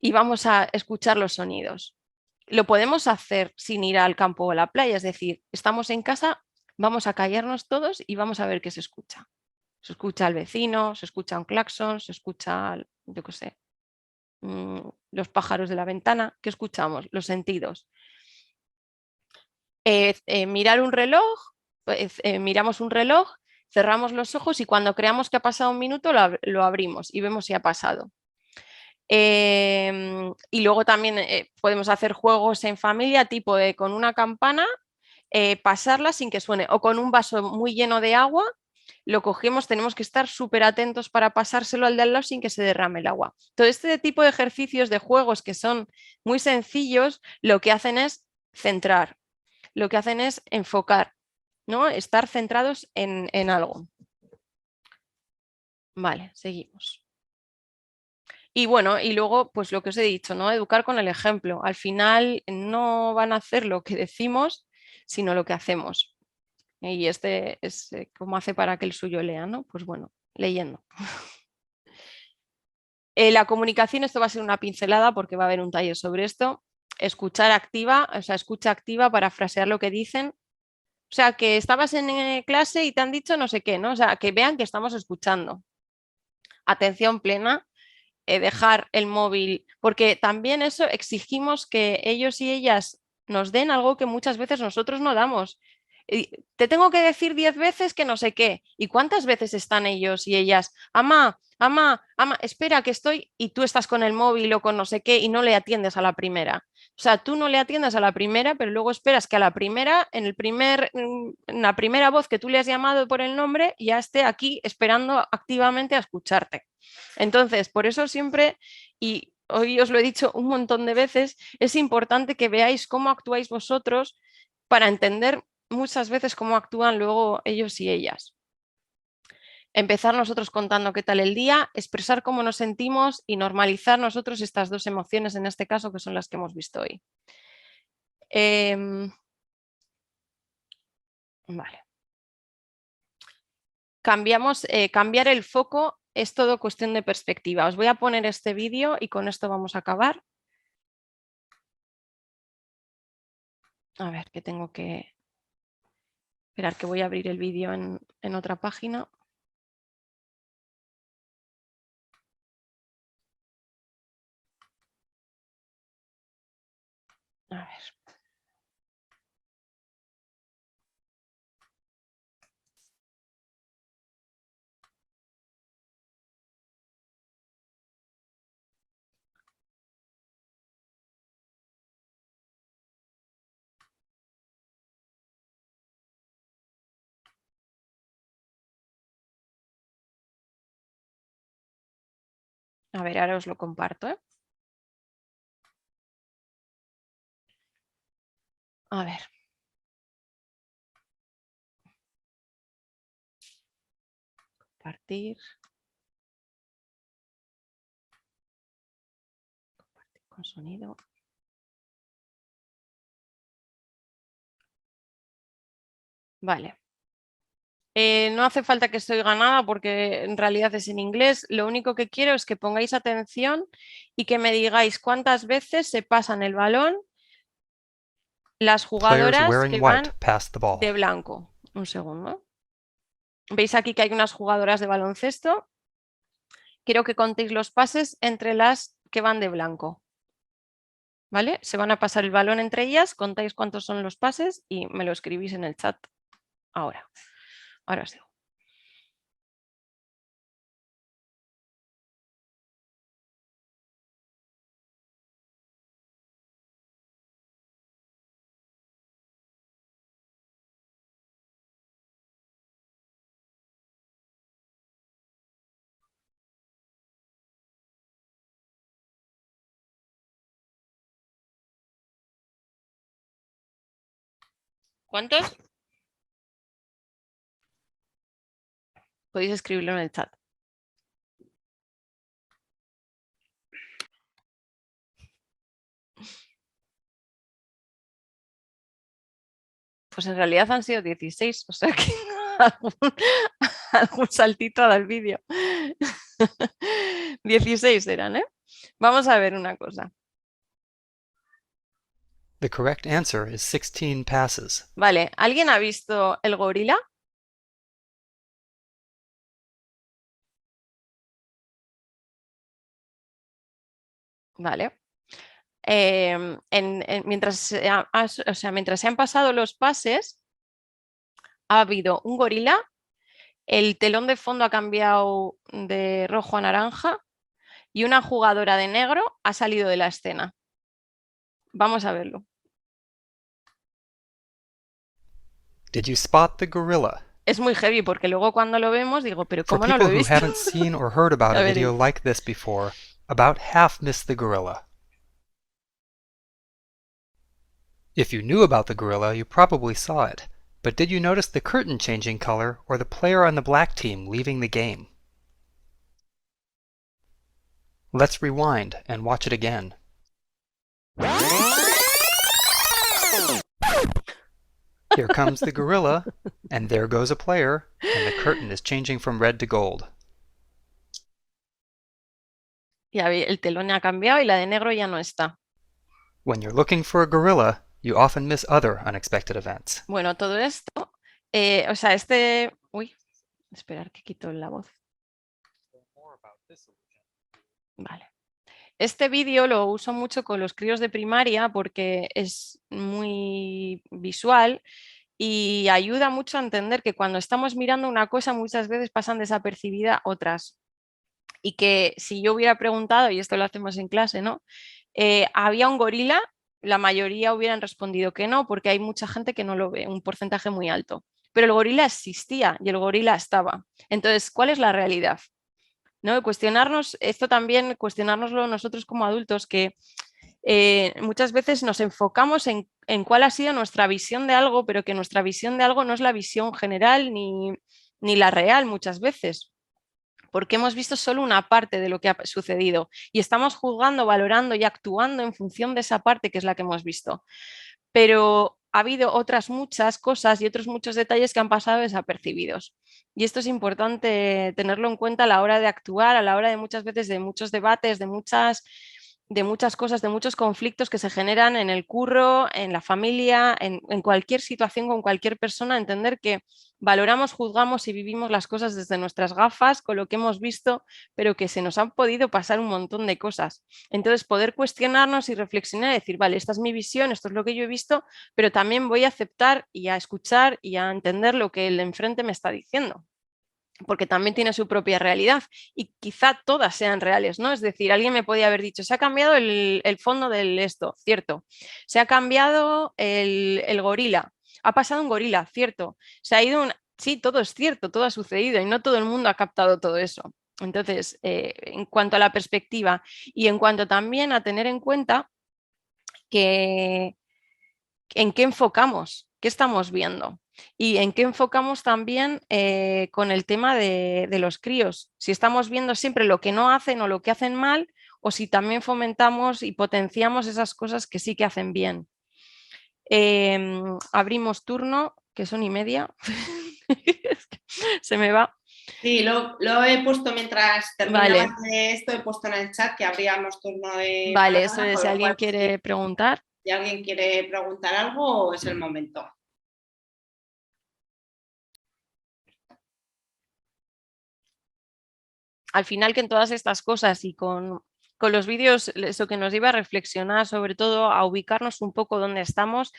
y vamos a escuchar los sonidos. Lo podemos hacer sin ir al campo o a la playa, es decir, estamos en casa, vamos a callarnos todos y vamos a ver qué se escucha. Se escucha al vecino, se escucha un claxon, se escucha, yo qué sé, los pájaros de la ventana. ¿Qué escuchamos? Los sentidos. Mirar un reloj, pues, miramos un reloj, cerramos los ojos y cuando creamos que ha pasado un minuto lo abrimos y vemos si ha pasado. Y luego también podemos hacer juegos en familia, tipo de con una campana, pasarla sin que suene, o con un vaso muy lleno de agua, lo cogemos, tenemos que estar súper atentos para pasárselo al de al lado sin que se derrame el agua. Todo este tipo de ejercicios de juegos que son muy sencillos, lo que hacen es centrar, lo que hacen es enfocar, ¿no? Estar centrados en algo. Vale, seguimos. Y bueno, y luego, pues lo que os he dicho, ¿no? Educar con el ejemplo. Al final no van a hacer lo que decimos, sino lo que hacemos. Y este es cómo hace para que el suyo lea, ¿no? Pues bueno, leyendo. La comunicación, esto va a ser una pincelada porque va a haber un taller sobre esto. Escuchar activa, o sea, escucha activa para frasear lo que dicen. O sea, que estabas en clase y te han dicho no sé qué, ¿no? O sea, que vean que estamos escuchando. Atención plena, dejar el móvil, porque también eso exigimos que ellos y ellas nos den algo que muchas veces nosotros no damos. Te tengo que decir 10 veces que no sé qué. ¿Y cuántas veces están ellos y ellas? Ama, ama, ama, espera que estoy y tú estás con el móvil o con no sé qué y no le atiendes a la primera. O sea, tú no le atiendes a la primera, pero luego esperas que a la primera, en la primera voz que tú le has llamado por el nombre, ya esté aquí esperando activamente a escucharte. Entonces, por eso siempre, y hoy os lo he dicho un montón de veces, es importante que veáis cómo actuáis vosotros para entender muchas veces cómo actúan luego ellos y ellas. Empezar nosotros contando qué tal el día, expresar cómo nos sentimos y normalizar nosotros estas dos emociones en este caso que son las que hemos visto hoy. Vale. Cambiar el foco es todo cuestión de perspectiva. Os voy a poner este vídeo y con esto vamos a acabar. A ver, que tengo que esperar, que voy a abrir el vídeo en otra página. A ver. A ver, ahora os lo comparto, ¿eh? A ver. Compartir. Compartir con sonido. Vale. No hace falta que estoy ganada porque en realidad es en inglés. Lo único que quiero es que pongáis atención y que me digáis cuántas veces se pasan el balón las jugadoras que van de blanco. Un segundo. Veis aquí que hay unas jugadoras de baloncesto. Quiero que contéis los pases entre las que van de blanco. ¿Vale? Se van a pasar el balón entre ellas, contáis cuántos son los pases y me lo escribís en el chat ahora. Ahora os digo. ¿Cuántos? Podéis escribirlo en el chat. Pues en realidad han sido 16, o sea que algún saltito al vídeo. 16 eran, ¿eh? Vamos a ver una cosa. The correct answer is 16 passes. Vale, ¿alguien ha visto el gorila? ¿vale? Mientras se han pasado los pases, ha habido un gorila, el telón de fondo ha cambiado de rojo a naranja y una jugadora de negro ha salido de la escena. Vamos a verlo. Did you spot the gorilla? Es muy heavy porque luego cuando lo vemos digo, pero For ¿cómo no lo people he who visto? haven't seen or heard about A a ver, video like this before, about half missed the gorilla. If you knew about the gorilla, you probably saw it. But did you notice the curtain changing color or the player on the black team leaving the game? Let's rewind and watch it again. Here comes the gorilla, and there goes a player, and the curtain is changing from red to gold. ya el telón ha cambiado y la de negro ya no está. When you're looking for a gorilla, you often miss other unexpected events. Bueno, todo esto, Uy, esperar que quito la voz. Vale. Este vídeo lo uso mucho con los críos de primaria porque es muy visual y ayuda mucho a entender que cuando estamos mirando una cosa muchas veces pasan desapercibidas otras. Y que si yo hubiera preguntado, y esto lo hacemos en clase, ¿no? ¿Había un gorila? La mayoría hubieran respondido que no, porque hay mucha gente que no lo ve, un porcentaje muy alto. Pero el gorila existía y el gorila estaba. Entonces, ¿cuál es la realidad? ¿No? Cuestionarnos, esto también, cuestionárnoslo nosotros como adultos, que muchas veces nos enfocamos en cuál ha sido nuestra visión de algo, pero que nuestra visión de algo no es la visión general ni la real muchas veces, porque hemos visto solo una parte de lo que ha sucedido y estamos juzgando, valorando y actuando en función de esa parte que es la que hemos visto. Pero ha habido otras muchas cosas y otros muchos detalles que han pasado desapercibidos. Y esto es importante tenerlo en cuenta a la hora de actuar, a la hora de muchas veces de muchos debates, de muchas cosas, de muchos conflictos que se generan en el curro, en la familia, en cualquier situación con cualquier persona, entender que valoramos, juzgamos y vivimos las cosas desde nuestras gafas, con lo que hemos visto, pero que se nos han podido pasar un montón de cosas. Entonces, poder cuestionarnos y reflexionar y decir, vale, esta es mi visión, esto es lo que yo he visto, pero también voy a aceptar y a escuchar y a entender lo que el de enfrente me está diciendo, porque también tiene su propia realidad y quizá todas sean reales, ¿no? Es decir, alguien me podía haber dicho, se ha cambiado el fondo del esto, cierto. Se ha cambiado el gorila, ha pasado un gorila, cierto. Se ha ido un... Sí, todo es cierto, todo ha sucedido y no todo el mundo ha captado todo eso. Entonces, en cuanto a la perspectiva y en cuanto también a tener en cuenta que en qué enfocamos, qué estamos viendo. Y en qué enfocamos también con el tema de los críos. Si estamos viendo siempre lo que no hacen o lo que hacen mal, o si también fomentamos y potenciamos esas cosas que sí que hacen bien. Abrimos turno, que son 1:30. Se me va. Sí, lo he puesto mientras terminabas Vale. de esto, he puesto en el chat que abríamos turno de Vale, palabra, eso es, con si lo alguien cual, quiere preguntar. si alguien quiere preguntar algo, es el momento. Al final que en todas estas cosas y con los vídeos, eso que nos lleva a reflexionar, sobre todo a ubicarnos un poco dónde estamos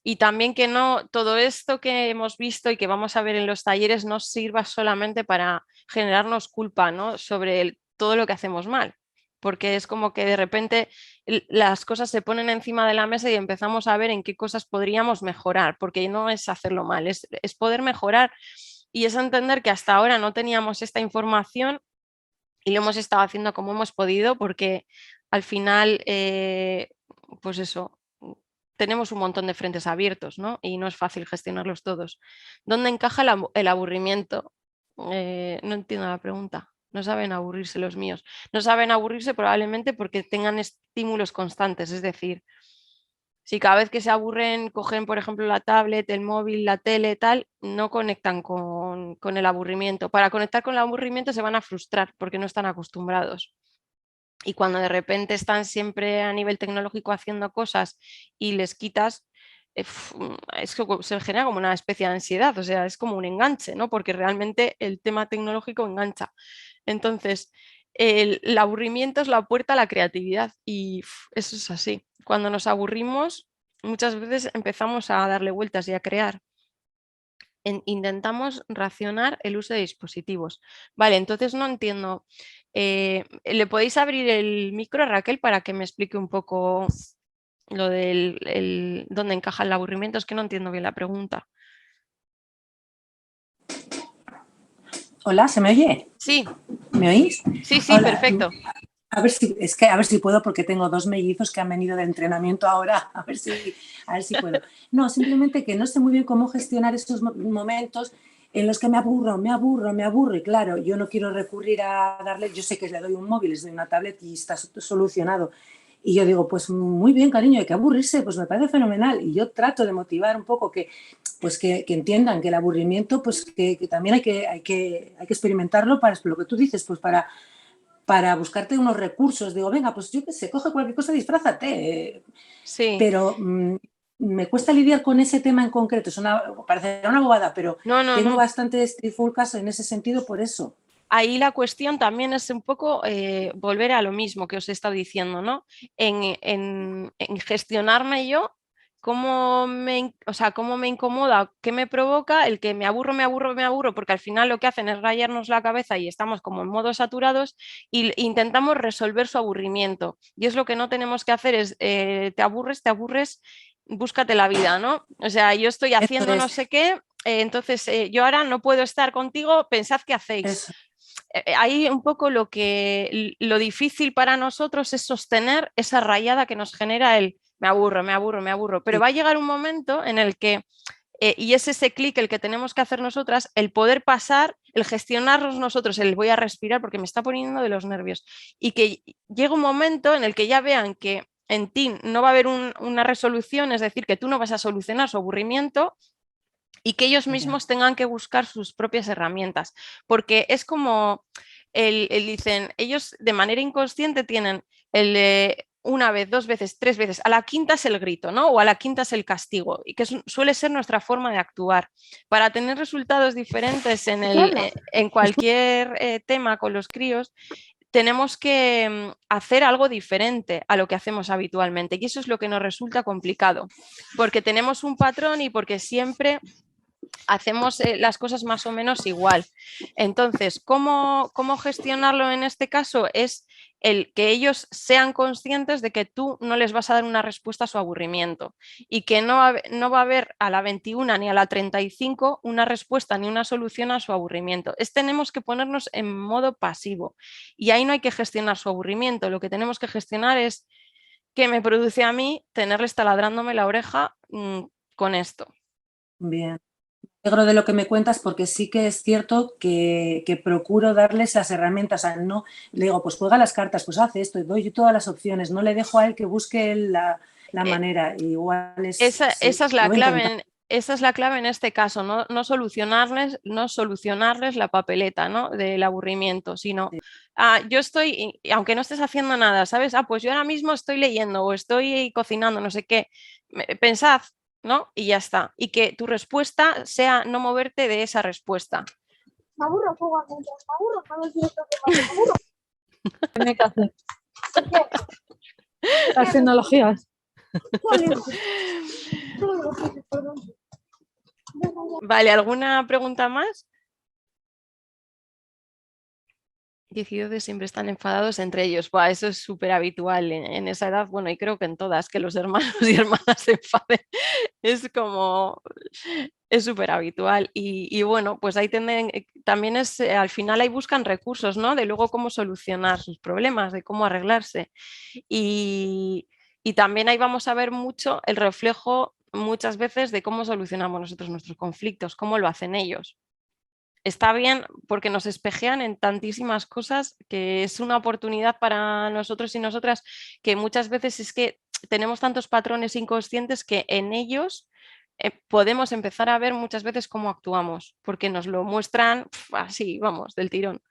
y también que no todo esto que hemos visto y que vamos a ver en los talleres no sirva solamente para generarnos culpa, ¿no? sobre todo lo que hacemos mal, porque es como que de repente las cosas se ponen encima de la mesa y empezamos a ver en qué cosas podríamos mejorar, porque no es hacerlo mal, es poder mejorar. Y es entender que hasta ahora no teníamos esta información y lo hemos estado haciendo como hemos podido porque al final, pues eso, tenemos un montón de frentes abiertos, ¿no? Y no es fácil gestionarlos todos. ¿Dónde encaja el aburrimiento? No entiendo la pregunta. No saben aburrirse los míos. No saben aburrirse probablemente porque tengan estímulos constantes, es decir, si cada vez que se aburren cogen, por ejemplo, la tablet, el móvil, la tele, tal, no conectan con el aburrimiento. Para conectar con el aburrimiento se van a frustrar porque no están acostumbrados. Y cuando de repente están siempre a nivel tecnológico haciendo cosas y les quitas, se genera como una especie de ansiedad, o sea, es como un enganche, ¿no? Porque realmente el tema tecnológico engancha. Entonces, el aburrimiento es la puerta a la creatividad y eso es así. Cuando nos aburrimos, muchas veces empezamos a darle vueltas y a crear. Intentamos racionar el uso de dispositivos. Vale, entonces no entiendo. ¿Le podéis abrir el micro, Raquel, para que me explique un poco lo del dónde encaja el aburrimiento? Es que no entiendo bien la pregunta. Hola, ¿se me oye? Sí. ¿Me oís? Sí, sí, Hola. perfecto. A ver si puedo, porque tengo 2 mellizos que han venido de entrenamiento ahora, a ver si puedo. No, simplemente que no sé muy bien cómo gestionar estos momentos en los que me aburro, y claro, yo no quiero recurrir a darle, yo sé que le doy un móvil, les doy una tablet y está solucionado. Y yo digo, pues muy bien, cariño, hay que aburrirse, pues me parece fenomenal. Y yo trato de motivar un poco que entiendan que el aburrimiento, pues que también hay que experimentarlo para lo que tú dices, pues para buscarte unos recursos. Digo, venga, pues yo qué sé, coge cualquier cosa, disfrázate. Sí. Pero me cuesta lidiar con ese tema en concreto. Parecerá una bobada, pero tengo bastantes trifulcas en ese sentido por eso. Ahí la cuestión también es un poco volver a lo mismo que os he estado diciendo, ¿no? En gestionarme yo, cómo me incomoda, qué me provoca el que me aburro, porque al final lo que hacen es rayarnos la cabeza y estamos como en modo saturados e intentamos resolver su aburrimiento. Y es lo que no tenemos que hacer, es te aburres, búscate la vida, ¿no? O sea, yo estoy haciendo no sé qué, entonces yo ahora no puedo estar contigo, pensad qué hacéis. Eso. Ahí un poco lo difícil para nosotros es sostener esa rayada que nos genera el me aburro, pero va a llegar un momento en el que, y es ese clic el que tenemos que hacer nosotras, el poder pasar, el gestionarnos nosotros, el voy a respirar porque me está poniendo de los nervios, y que llegue un momento en el que ya vean que en ti no va a haber una resolución, es decir, que tú no vas a solucionar su aburrimiento, y que ellos mismos tengan que buscar sus propias herramientas, porque es como dicen, ellos de manera inconsciente tienen una vez, 2 veces, 3 veces, a la quinta es el grito, ¿no? O a la quinta es el castigo, y que suele ser nuestra forma de actuar. Para tener resultados diferentes en cualquier tema con los críos, tenemos que hacer algo diferente a lo que hacemos habitualmente, y eso es lo que nos resulta complicado, porque tenemos un patrón y porque siempre hacemos las cosas más o menos igual. Entonces, ¿cómo gestionarlo en este caso? Es el que ellos sean conscientes de que tú no les vas a dar una respuesta a su aburrimiento y que no va a haber a la 21 ni a la 35 una respuesta ni una solución a su aburrimiento. Tenemos que ponernos en modo pasivo y ahí no hay que gestionar su aburrimiento. Lo que tenemos que gestionar es qué me produce a mí tenerles taladrándome la oreja con esto. Bien. Alegro de lo que me cuentas, porque sí que es cierto que procuro darles las herramientas. No le digo, pues juega las cartas, pues hace esto, doy todas las opciones, no le dejo a él que busque la manera. Igual esa es la clave. Esa es la clave en este caso, no solucionarles la papeleta, ¿no? Del aburrimiento, sino yo estoy, aunque no estés haciendo nada, ¿sabes? Pues yo ahora mismo estoy leyendo o estoy cocinando, no sé qué. Pensad, ¿no? Y ya está. Y que tu respuesta sea no moverte de esa respuesta. Me aburro, juego a contra, me aburro, no quiero tocar, me aburro. ¿Qué tiene que hacer? Las tecnologías. Vale, ¿alguna pregunta más? 10 siempre están enfadados entre ellos. Buah, eso es súper habitual en esa edad, bueno, y creo que en todas, que los hermanos y hermanas se enfaden. Es súper habitual. Y bueno, pues ahí también es, al final ahí buscan recursos, ¿no? De luego cómo solucionar sus problemas, de cómo arreglarse. Y también ahí vamos a ver mucho el reflejo muchas veces de cómo solucionamos nosotros nuestros conflictos, cómo lo hacen ellos. Está bien porque nos espejean en tantísimas cosas que es una oportunidad para nosotros y nosotras, que muchas veces es que tenemos tantos patrones inconscientes que en ellos podemos empezar a ver muchas veces cómo actuamos, porque nos lo muestran así, vamos, del tirón.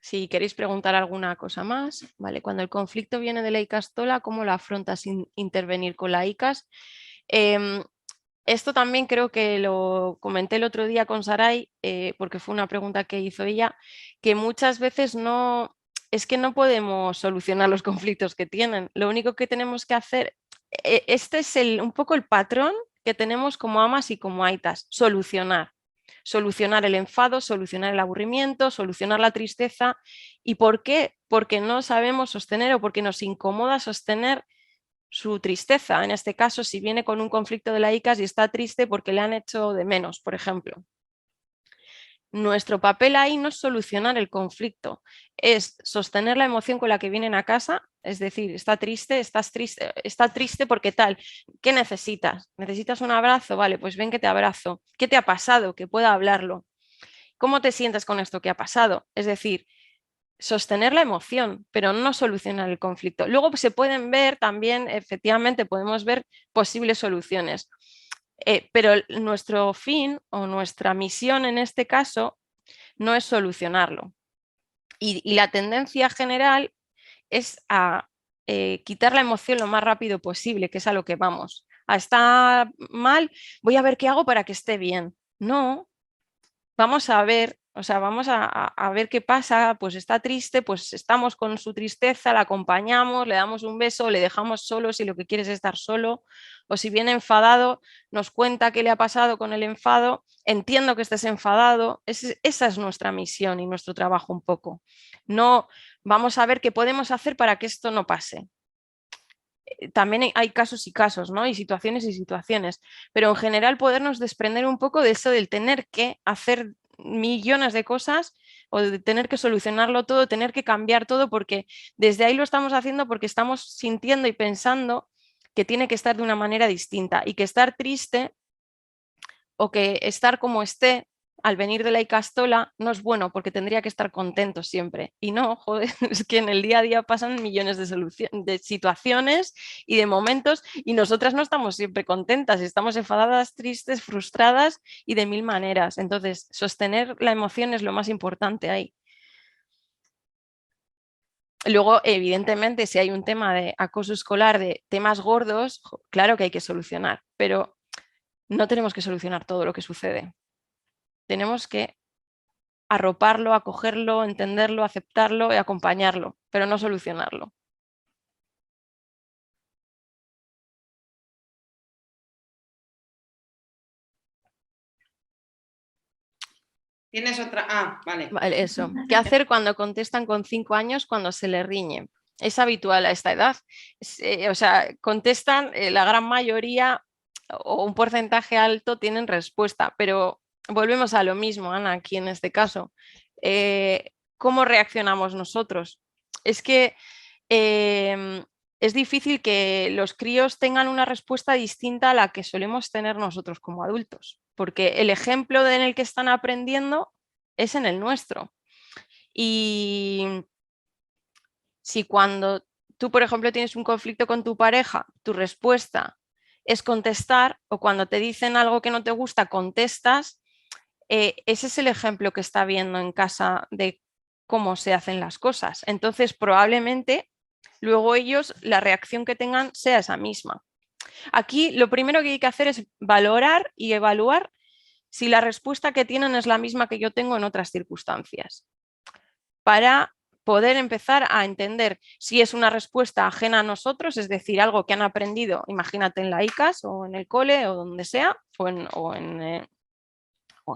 Si queréis preguntar alguna cosa más, vale, cuando el conflicto viene de la icastola, ¿cómo lo afrontas sin intervenir con la ICAS? Esto también creo que lo comenté el otro día con Saray, porque fue una pregunta que hizo ella, que muchas veces es que no podemos solucionar los conflictos que tienen. Lo único que tenemos que hacer, este es un poco el patrón que tenemos como amas y como aitas, solucionar. Solucionar el enfado, solucionar el aburrimiento, solucionar la tristeza. ¿Y por qué? Porque no sabemos sostener o porque nos incomoda sostener su tristeza. En este caso, si viene con un conflicto de la ICAS y está triste porque le han hecho de menos, por ejemplo. Nuestro papel ahí no es solucionar el conflicto, es sostener la emoción con la que vienen a casa, es decir, está triste porque tal, ¿qué necesitas? ¿Necesitas un abrazo? Vale, pues ven que te abrazo. ¿Qué te ha pasado? Que pueda hablarlo. ¿Cómo te sientes con esto que ha pasado? Es decir, sostener la emoción, pero no solucionar el conflicto. Luego se pueden ver también, efectivamente, podemos ver posibles soluciones. Pero nuestro fin o nuestra misión en este caso no es solucionarlo. Y la tendencia general es a quitar la emoción lo más rápido posible, que es a lo que vamos. Está mal, voy a ver qué hago para que esté bien. No, vamos a ver, o sea, vamos a ver qué pasa, pues está triste, pues estamos con su tristeza, la acompañamos, le damos un beso, le dejamos solo si lo que quiere es estar solo, o si viene enfadado, nos cuenta qué le ha pasado con el enfado, entiendo que estés enfadado, esa es nuestra misión y nuestro trabajo un poco. No, vamos a ver qué podemos hacer para que esto no pase. También hay casos y casos, ¿no? Y situaciones, pero en general podernos desprender un poco de eso del tener que hacer millones de cosas o de tener que solucionarlo todo, tener que cambiar todo, porque desde ahí lo estamos haciendo porque estamos sintiendo y pensando que tiene que estar de una manera distinta y que estar triste o que estar como esté al venir de la icastola no es bueno porque tendría que estar contento siempre. Y no, joder, es que en el día a día pasan millones de situaciones y de momentos y nosotras no estamos siempre contentas, estamos enfadadas, tristes, frustradas y de mil maneras. Entonces, sostener la emoción es lo más importante ahí. Luego, evidentemente, si hay un tema de acoso escolar, de temas gordos, claro que hay que solucionar, pero no tenemos que solucionar todo lo que sucede. Tenemos que arroparlo, acogerlo, entenderlo, aceptarlo y acompañarlo, pero no solucionarlo. ¿Tienes otra? Ah, vale. Vale, eso. ¿Qué hacer cuando contestan con 5 años cuando se les riñe? Es habitual a esta edad. O sea, contestan, la gran mayoría o un porcentaje alto tienen respuesta, pero volvemos a lo mismo, Ana, aquí en este caso. ¿Cómo reaccionamos nosotros? Es que es difícil que los críos tengan una respuesta distinta a la que solemos tener nosotros como adultos, porque el ejemplo en el que están aprendiendo es en el nuestro. Y si cuando tú, por ejemplo, tienes un conflicto con tu pareja, tu respuesta es contestar, o cuando te dicen algo que no te gusta, contestas, ese es el ejemplo que está viendo en casa de cómo se hacen las cosas. Entonces, probablemente luego ellos, la reacción que tengan sea esa misma. Aquí lo primero que hay que hacer es valorar y evaluar si la respuesta que tienen es la misma que yo tengo en otras circunstancias, para poder empezar a entender si es una respuesta ajena a nosotros, es decir, algo que han aprendido, imagínate en la ICAS o en el cole o donde sea, o en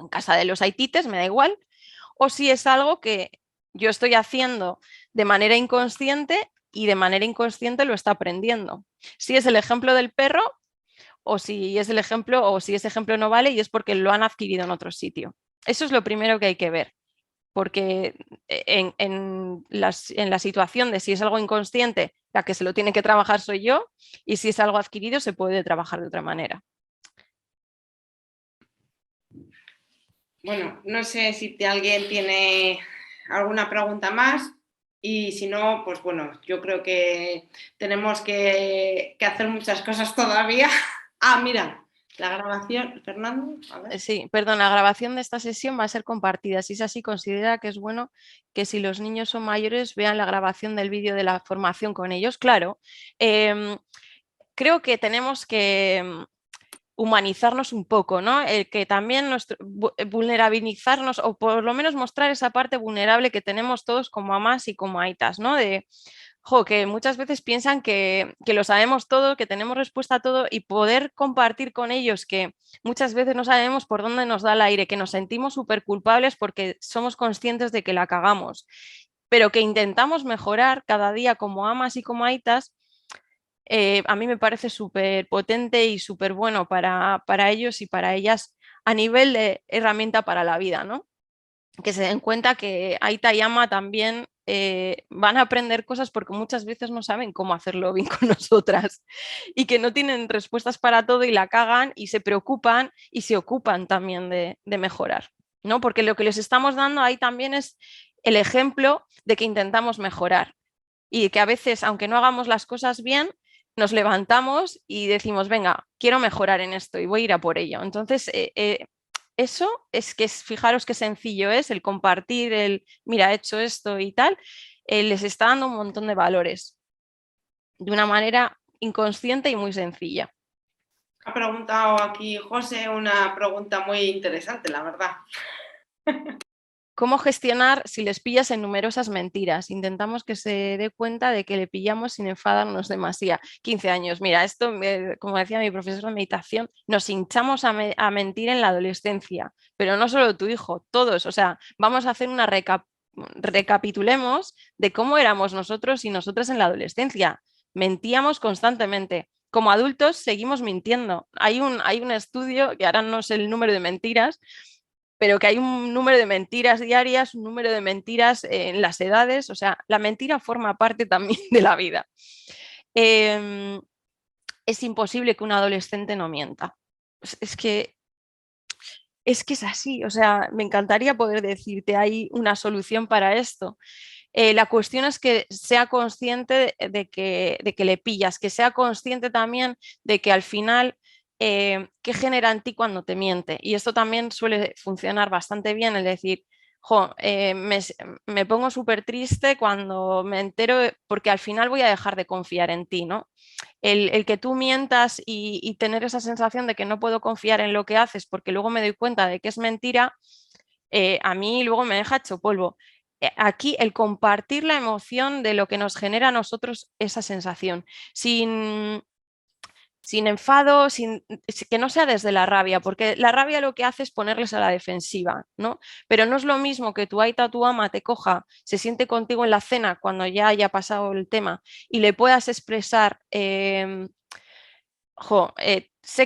casa de los haitites, me da igual, o si es algo que yo estoy haciendo de manera inconsciente y de manera inconsciente lo está aprendiendo. Si es el ejemplo del perro, o si es el ejemplo, o si ese ejemplo no vale y es porque lo han adquirido en otro sitio. Eso es lo primero que hay que ver, porque en la situación de si es algo inconsciente, la que se lo tiene que trabajar soy yo, y si es algo adquirido se puede trabajar de otra manera. Bueno, no sé si alguien tiene alguna pregunta más y si no, pues bueno, yo creo que tenemos que hacer muchas cosas todavía. Ah, mira, la grabación, Fernando, a ver. Sí, perdón, la grabación de esta sesión va a ser compartida. Si es así, considera que es bueno que si los niños son mayores vean la grabación del vídeo de la formación con ellos. Claro, creo que tenemos que humanizarnos un poco, ¿no? El que también vulnerabilizarnos o por lo menos mostrar esa parte vulnerable que tenemos todos como amas y como aitas, ¿no? Que muchas veces piensan que lo sabemos todo, que tenemos respuesta a todo y poder compartir con ellos que muchas veces no sabemos por dónde nos da el aire, que nos sentimos súper culpables porque somos conscientes de que la cagamos, pero que intentamos mejorar cada día como amas y como aitas. A mí me parece súper potente y súper bueno para ellos y para ellas a nivel de herramienta para la vida, ¿no? Que se den cuenta que Aita y Ama también van a aprender cosas porque muchas veces no saben cómo hacerlo bien con nosotras y que no tienen respuestas para todo y la cagan y se preocupan y se ocupan también de mejorar, ¿no? Porque lo que les estamos dando ahí también es el ejemplo de que intentamos mejorar y que a veces, aunque no hagamos las cosas bien, nos levantamos y decimos, venga, quiero mejorar en esto y voy a ir a por ello. Entonces, eso es que fijaros qué sencillo es el compartir, el, mira, he hecho esto y tal, les está dando un montón de valores de una manera inconsciente y muy sencilla. Ha preguntado aquí José una pregunta muy interesante, la verdad. ¿Cómo gestionar si les pillas en numerosas mentiras? Intentamos que se dé cuenta de que le pillamos sin enfadarnos demasiado. 15 años. Mira, esto, como decía mi profesor de meditación, nos hinchamos a mentir en la adolescencia, pero no solo tu hijo, todos. O sea, vamos a hacer una recapitulemos de cómo éramos nosotros y nosotras en la adolescencia. Mentíamos constantemente. Como adultos seguimos mintiendo. Hay un estudio, que ahora no sé el número de mentiras, pero que hay un número de mentiras diarias, un número de mentiras en las edades, o sea, la mentira forma parte también de la vida. Es imposible que un adolescente no mienta. Es que es así, o sea, me encantaría poder decirte, hay una solución para esto. La cuestión es que sea consciente de que le pillas, que sea consciente también de que al final, ¿qué genera en ti cuando te miente? Y esto también suele funcionar bastante bien, es decir, me pongo súper triste cuando me entero, porque al final voy a dejar de confiar en ti, ¿no? El que tú mientas y tener esa sensación de que no puedo confiar en lo que haces porque luego me doy cuenta de que es mentira, a mí luego me deja hecho polvo. Aquí el compartir la emoción de lo que nos genera a nosotros esa sensación, sin enfado, que no sea desde la rabia, porque la rabia lo que hace es ponerles a la defensiva, ¿no? Pero no es lo mismo que tu aita, tu ama te coja, se siente contigo en la cena cuando ya haya pasado el tema y le puedas expresar, sé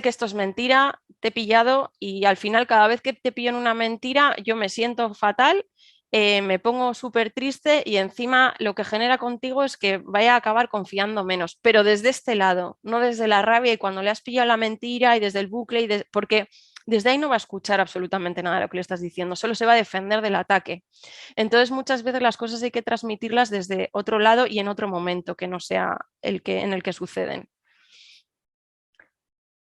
que esto es mentira, te he pillado y al final cada vez que te pillo en una mentira yo me siento fatal, me pongo súper triste y encima lo que genera contigo es que vaya a acabar confiando menos, pero desde este lado, no desde la rabia y cuando le has pillado la mentira y desde el bucle, porque desde ahí no va a escuchar absolutamente nada de lo que le estás diciendo, solo se va a defender del ataque. Entonces muchas veces las cosas hay que transmitirlas desde otro lado y en otro momento que no sea en el que suceden.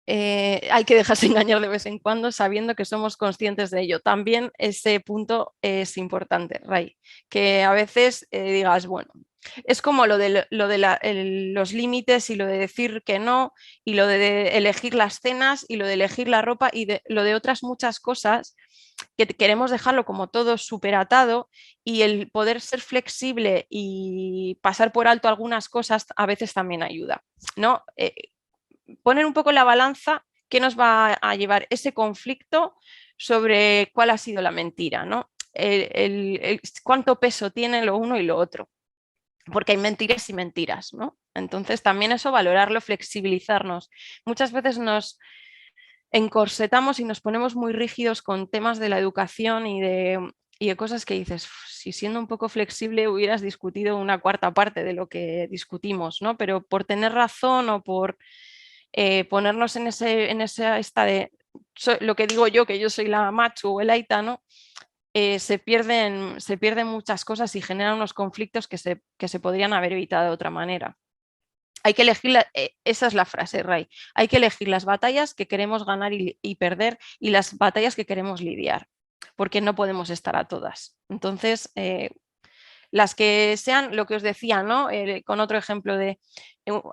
Hay que dejarse engañar de vez en cuando sabiendo que somos conscientes de ello. También ese punto es importante, Ray, que a veces digas, bueno, es como lo de los límites y lo de decir que no y lo de elegir las cenas y lo de elegir la ropa y lo de otras muchas cosas que queremos dejarlo como todo súper atado y el poder ser flexible y pasar por alto algunas cosas a veces también ayuda, ¿no? Poner un poco en la balanza qué nos va a llevar ese conflicto sobre cuál ha sido la mentira, ¿no? Cuánto peso tiene lo uno y lo otro, porque hay mentiras y mentiras, ¿no? Entonces también eso, valorarlo, flexibilizarnos. Muchas veces nos encorsetamos y nos ponemos muy rígidos con temas de la educación y de cosas que dices, si siendo un poco flexible hubieras discutido una cuarta parte de lo que discutimos, ¿no? Pero por tener razón o por ponernos en esa esta de lo que digo yo, que yo soy la macho o el aita, ¿no? Se pierden muchas cosas y generan unos conflictos que se podrían haber evitado de otra manera. Hay que elegir, esa es la frase, Ray, hay que elegir las batallas que queremos ganar y perder y las batallas que queremos lidiar, porque no podemos estar a todas. Entonces, las que sean lo que os decía, ¿no? Con otro ejemplo de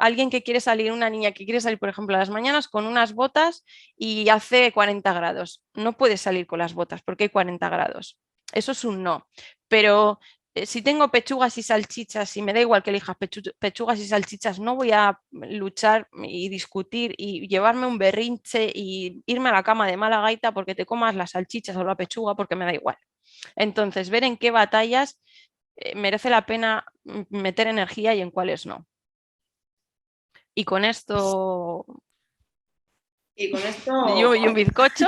alguien que quiere salir, una niña que quiere salir, por ejemplo, a las mañanas con unas botas y hace 40 grados. No puedes salir con las botas porque hay 40 grados. Eso es un no. Pero si tengo pechugas y salchichas y me da igual que elijas pechugas y salchichas, no voy a luchar y discutir y llevarme un berrinche y irme a la cama de mala gaita porque te comas las salchichas o la pechuga porque me da igual. Entonces, ver en qué batallas merece la pena meter energía y en cuáles no. Y con esto... Y con esto... ¿Y un bizcocho?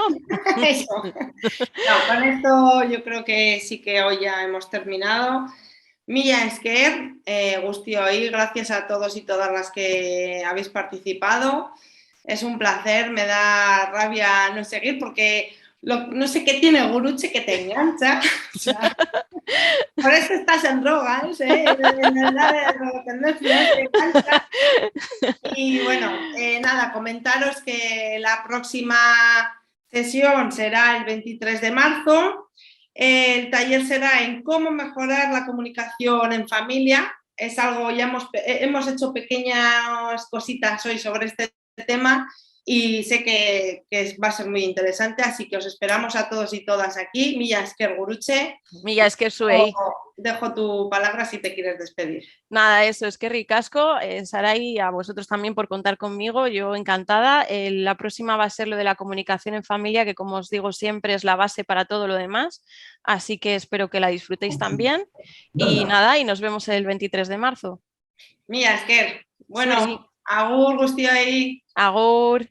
Eso. No, con esto yo creo que sí que hoy ya hemos terminado. Mila esker, guztioi hoy, gracias a todos y todas las que habéis participado. Es un placer, me da rabia no seguir porque no sé qué tiene Guruche que te engancha. O sea, por eso estás en drogas, Y bueno, nada, comentaros que la próxima sesión será el 23 de marzo. El taller será en cómo mejorar la comunicación en familia. Es algo, ya hemos hecho pequeñas cositas hoy sobre este tema y sé que va a ser muy interesante, así que os esperamos a todos y todas aquí. Mila esker, Guruche. Mila esker zuei. Dejo tu palabra si te quieres despedir. Nada, eso, es que ricasco. Sarai, a vosotros también por contar conmigo, yo encantada. La próxima va a ser lo de la comunicación en familia, que como os digo siempre es la base para todo lo demás, así que espero que la disfrutéis también. Y nada, y nos vemos el 23 de marzo. Mila esker. Bueno, agur guztioi. Agur.